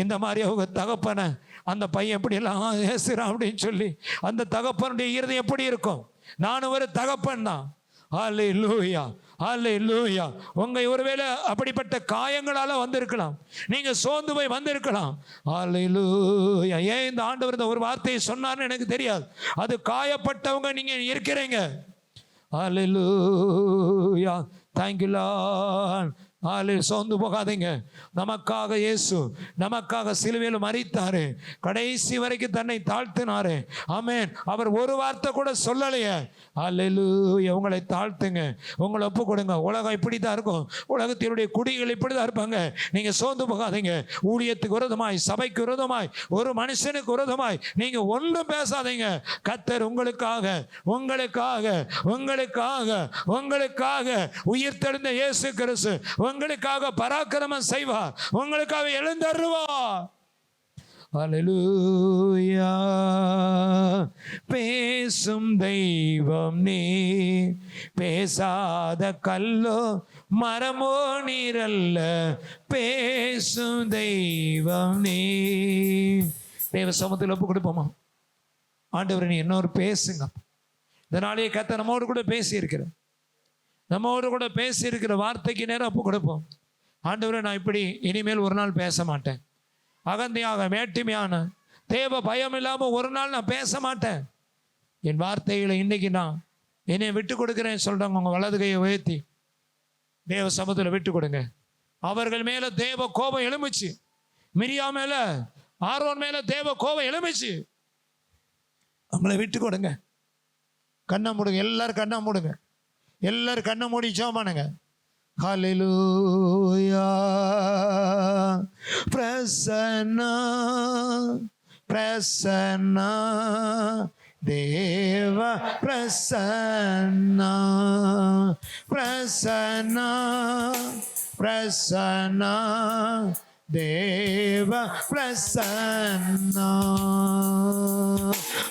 இந்த மாதிரி அவங்க தகப்பனை அந்த பையன் எப்படி எல்லாம் ஏசுறான் அப்படின்னு சொல்லி. அந்த தகப்பனுடைய இருதயம் எப்படி இருக்கும்? நானும் ஒரு தகப்பன் தான். அல்லேலூயா, அல்லேலூயா. உங்க ஒருவேளை அப்படிப்பட்ட காயங்களால வந்திருக்கலாம், நீங்க சோர்ந்து போய் வந்திருக்கலாம். அல்லேலூயா. ஏன் இந்த ஆண்டவர் இந்த ஒரு வார்த்தையை சொன்னார்னு எனக்கு தெரியாது. அது காயப்பட்டவங்க நீங்க இருக்கிறீங்க. அல்லேலூயா. Thank you Lord. சோர்ந்து போகாதீங்க. நமக்காக இயேசு நமக்காக சிலுவையில் மரித்தாரு, கடைசி வரைக்கும் தன்னை தாழ்த்தினாரு. ஆமென். அவர் ஒரு வார்த்தை கூட சொல்லலையே. அல்லேலூயா. உங்களை தாழ்த்துங்க, உங்களை ஒப்பு கொடுங்க. உலகம் இப்படி தான் இருக்கும், உலகத்தினுடைய குடிகள் இப்படி தான் இருப்பாங்க. நீங்க சோர்ந்து போகாதீங்க. ஊழியத்துக்கு விரோதமாய், சபைக்கு விரோதமாய், ஒரு மனுஷனுக்கு விரோதமாய் நீங்க ஒன்றும் பேசாதீங்க. கர்த்தர் உங்களுக்காக, உங்களுக்காக, உங்களுக்காக, உங்களுக்காக உயிர்த்தெழுந்த இயேசு கிறிஸ்து உங்களுக்காக பராக்கிரமம் செய்வார், உங்களுக்காக எழுந்தருவார். அல்லேலூயா. பேசும் தெய்வம் நீ, பேசாத கல்லோ மரமோ நீரல்ல, பேசும் தெய்வம் நீ. தேவ சமூகத்தில் ஒப்பு கொடுப்போமா? ஆண்டவர் நீ இன்னொரு பேசுங்க. இதனாலேயே கர்த்தர் நம்மோடு கூட பேசி இருக்கிறேன். நம்மோடு கூட பேசி இருக்கிற வார்த்தைக்கு நேரம் ஒப்பு கொடுப்போம். ஆண்டவரே, நான் இப்படி இனிமேல் ஒரு நாள் பேச மாட்டேன். அகந்தையாக, மேட்டிமையான, தேவ பயம் இல்லாமல் ஒரு நாள் நான் பேச மாட்டேன். என் வார்த்தைகளை இன்னைக்கு நான் என்னை விட்டு கொடுக்குறேன் சொல்றாங்க. உங்க வலது கையை உயர்த்தி தேவ சமூகத்தில் விட்டு கொடுங்க. அவர்கள் மேல தேவ கோபம் எழுமிச்சு. மிரியா மேல, ஆரோன் மேல தேவ கோபம் எழுமிச்சு. அவங்களை விட்டு கொடுங்க. கண்ணை மூடுங்க. எல்லாரும் கண்ணை மூடுங்க. எல்லாரும் கண்ணை மூடி ஜெபம். ஹல்லேலூயா. பிரசன்னா, பிரசன்னா, தேவ பிரசன்னா, பிரசன்னா, பிரசன்னா, தேவ பிரசன்னா,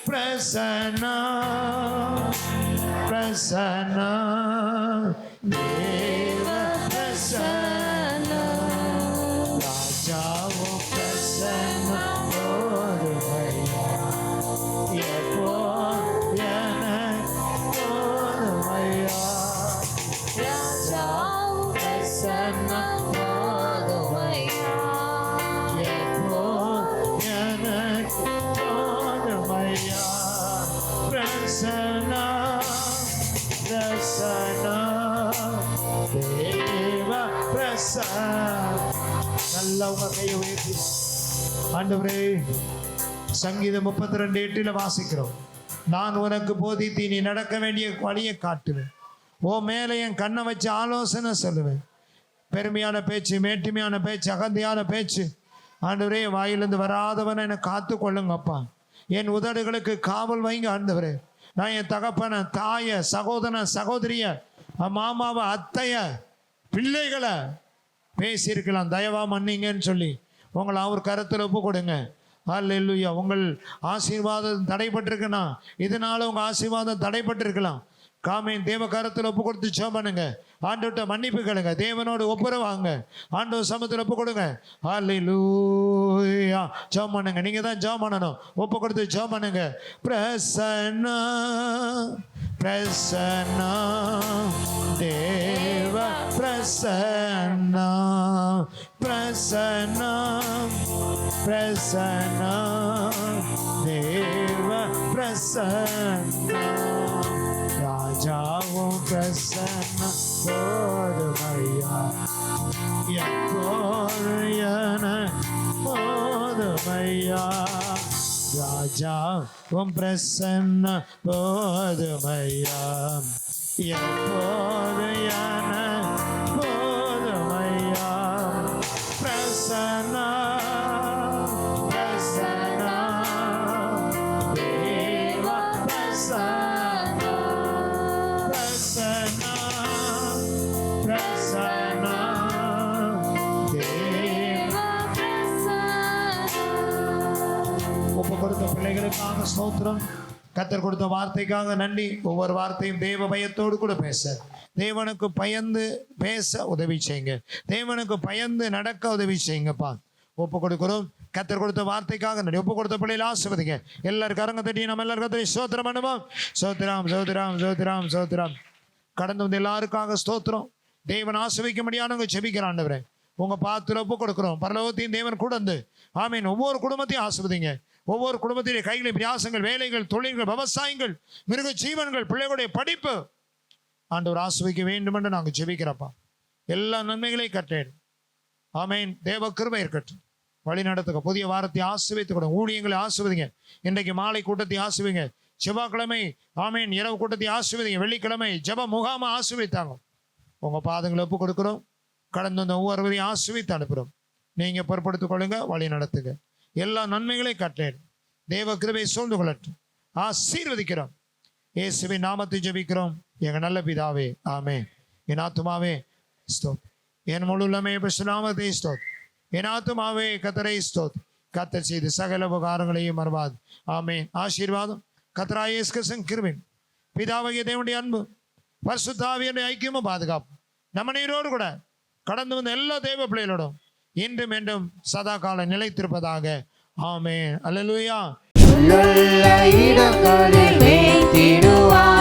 பிரசன்னா, பிரசன்னா, தேவ பிரசன்னா, ராஜாவோ பிரசன்னா, ஒரு பையா நல்ல உங்க கையை உயர்த்தி ஆண்டவரே, சங்கீதம் 32:8 வாசிக்கிறோம். நான் உனக்கு போதித்து நீ நடக்க வேண்டிய வழியை காட்டுவேன். ஓ மேலே என் கண்ணை வச்சு ஆலோசனை சொல்லுவேன். பெருமையான பேச்சு, மேட்டுமையான பேச்சு, அகந்தையான பேச்சு ஆண்டவரே வாயிலிருந்து வராதவனை என்னை காத்து கொள்ளுங்கப்பா. என் உதடுகளுக்கு காவல் வைங்க ஆண்டவரே. நான் என் தகப்பனை, தாய, சகோதரனை, சகோதரிய, மாமாவை, அத்தைய, பிள்ளைகளை பேசியிருக்கலாம், தயவா மன்னிங்கன்னு சொல்லி உங்களை அவர் கருத்தில் ஒப்பு கொடுங்க. அல்லேலூயா. உங்கள் ஆசீர்வாதம் தடைப்பட்டிருக்குன்னா இதனால உங்கள் ஆசீர்வாதம் தடைப்பட்டிருக்கலாம். காமேன் தேவ கரத்தில் ஒப்பு கொடுத்து ஜெபம் பண்ணுங்க. ஆண்டவர்கிட்ட மன்னிப்பு கேளுங்க. தேவனோடு ஒப்புரவாங்க. ஆண்டவர் சமூகத்தில் ஒப்பு கொடுங்க. அல்லேலூயா. ஜெபம் பண்ணுங்க. நீங்க தான் ஜெபம் பண்ணணும். ஒப்பு கொடுத்து ஜெபம் பண்ணுங்க. பிரசன்னா பிரசன்னா தேவ பிரசன்னா பிரசன்னா பிரசன்னா தேவ பிரசன்னா ராஜாவும் பிரசன்னா போதுமையா எப்போது என போதுமையா ராஜாவும் பிரசன்னா போதுமையா எப்போது என போதுமையா பிரசன்னா பிரசன்னா தேவ பிரசன்னா பிரசன்னா பிரசன்னா தேவ ஒப்பு கொடுத்த பிள்ளைகளுக்காக ஸ்தோத்திரம். கர்த்தர் கொடுத்த வார்த்தைக்காக நன்றி. ஒவ்வொரு வார்த்தையும் தேவ பயத்தோடு கூட பேச, தேவனுக்கு பயந்து பேச உதவி செய்யுங்க. தேவனுக்கு பயந்து நடக்க உதவி செய்யுங்கப்பா. ஒப்பு கொடுக்கிறோம். கர்த்தர் கொடுத்த வார்த்தைக்காக நன்றி. ஒப்பு கொடுத்த பிள்ளைகளை ஆசீர்வதிங்க. எல்லாரும் கரங்க தட்டி நம்ம எல்லாரும் கர்த்தரை ஸ்தோத்திரம் பண்ணுவோம். ஸ்தோத்திரம் ஸ்தோத்திரம் ஸ்தோத்திரம் ஸ்தோத்திரம். கடந்து வந்து எல்லாருக்காக ஸ்தோத்திரம். தேவன் ஆசீர்வதிக்க முடியாதவங்க செபிக்கிறான் ஆண்டவரே. உங்க பாத்துல ஒப்பு கொடுக்கிறோம். பரலோகத்தையும் தேவன் கூட வந்து ஆமீன். ஒவ்வொரு குடும்பத்தையும் ஆசீர்வதிங்க. ஒவ்வொரு குடும்பத்திலே கைகளை பிரியாசங்கள், வேலைகள், தொழில்கள், விவசாயங்கள், மிருக ஜீவன்கள், பிள்ளைகளுடைய படிப்பு ஆண்டவர் ஆசீர்வதிக்க வேண்டும் என்று நாங்கள் ஜெபிக்கிறப்பா. எல்லா நன்மைகளையும் கட்டேன். ஆமேன். தேவ கிருபை இருக்கட்டும். வழி நடத்துக்க. புதிய வாரத்தை ஆசீர்வதித்துக் கொடுங்க. ஊழியங்களை ஆசீர்வதிங்க. இன்றைக்கு மாலை கூட்டத்தை ஆசீர்வதிங்க. செவ்வாய்க்கிழமை ஆமேன் இரவு கூட்டத்தை ஆசீர்வதிங்க. வெள்ளிக்கிழமை ஜெப முகாம ஆசீர்வதித்தாங்க. உங்க பாதங்களை ஒப்பு கொடுக்கிறோம். கடந்து வந்த ஒவ்வொருவரையும் ஆசீர்வதித்து அனுப்புகிறோம். நீங்க பொறுப்படுத்திக் கொள்ளுங்க. வழி நடத்துங்க. எல்லா நன்மைகளையும் கட்டேன். தேவ கிருபை சூழ்ந்து கொள்ளட்டும். ஆசீர்வதிக்கிறோம். இயேசுவின் நாமத்தை ஜெபிக்கிறோம் எங்க நல்ல பிதாவே. ஆமென். என் ஆத்துமாவே ஸ்தோத், என் முழு உள்ளமே நாமத்தை ஸ்தோத். என் ஆத்துமாவே கர்த்தரை ஸ்தோத். கர்த்தர் செய்து சகல உபகாரங்களையும் மறவாது. ஆமென். ஆசீர்வாதம் கர்த்தராகிய இயேசு கிறிஸ்துவின் கிருபை, பிதாவாகிய தேவனுடைய அன்பு, பரிசுத்த ஆவியானவருடைய ஐக்கியமும் பாதுகாப்பு நம்ம நீரோடு கூட கடந்து வந்த எல்லா தேவ பிள்ளைகளோடும் இன்றும் என்றும் சதா காலம் நிலைத்திருப்பதாக. ஆமென். அல்லேலூயா. நல்ல இடங்களில் மேய்த்திடுவார்.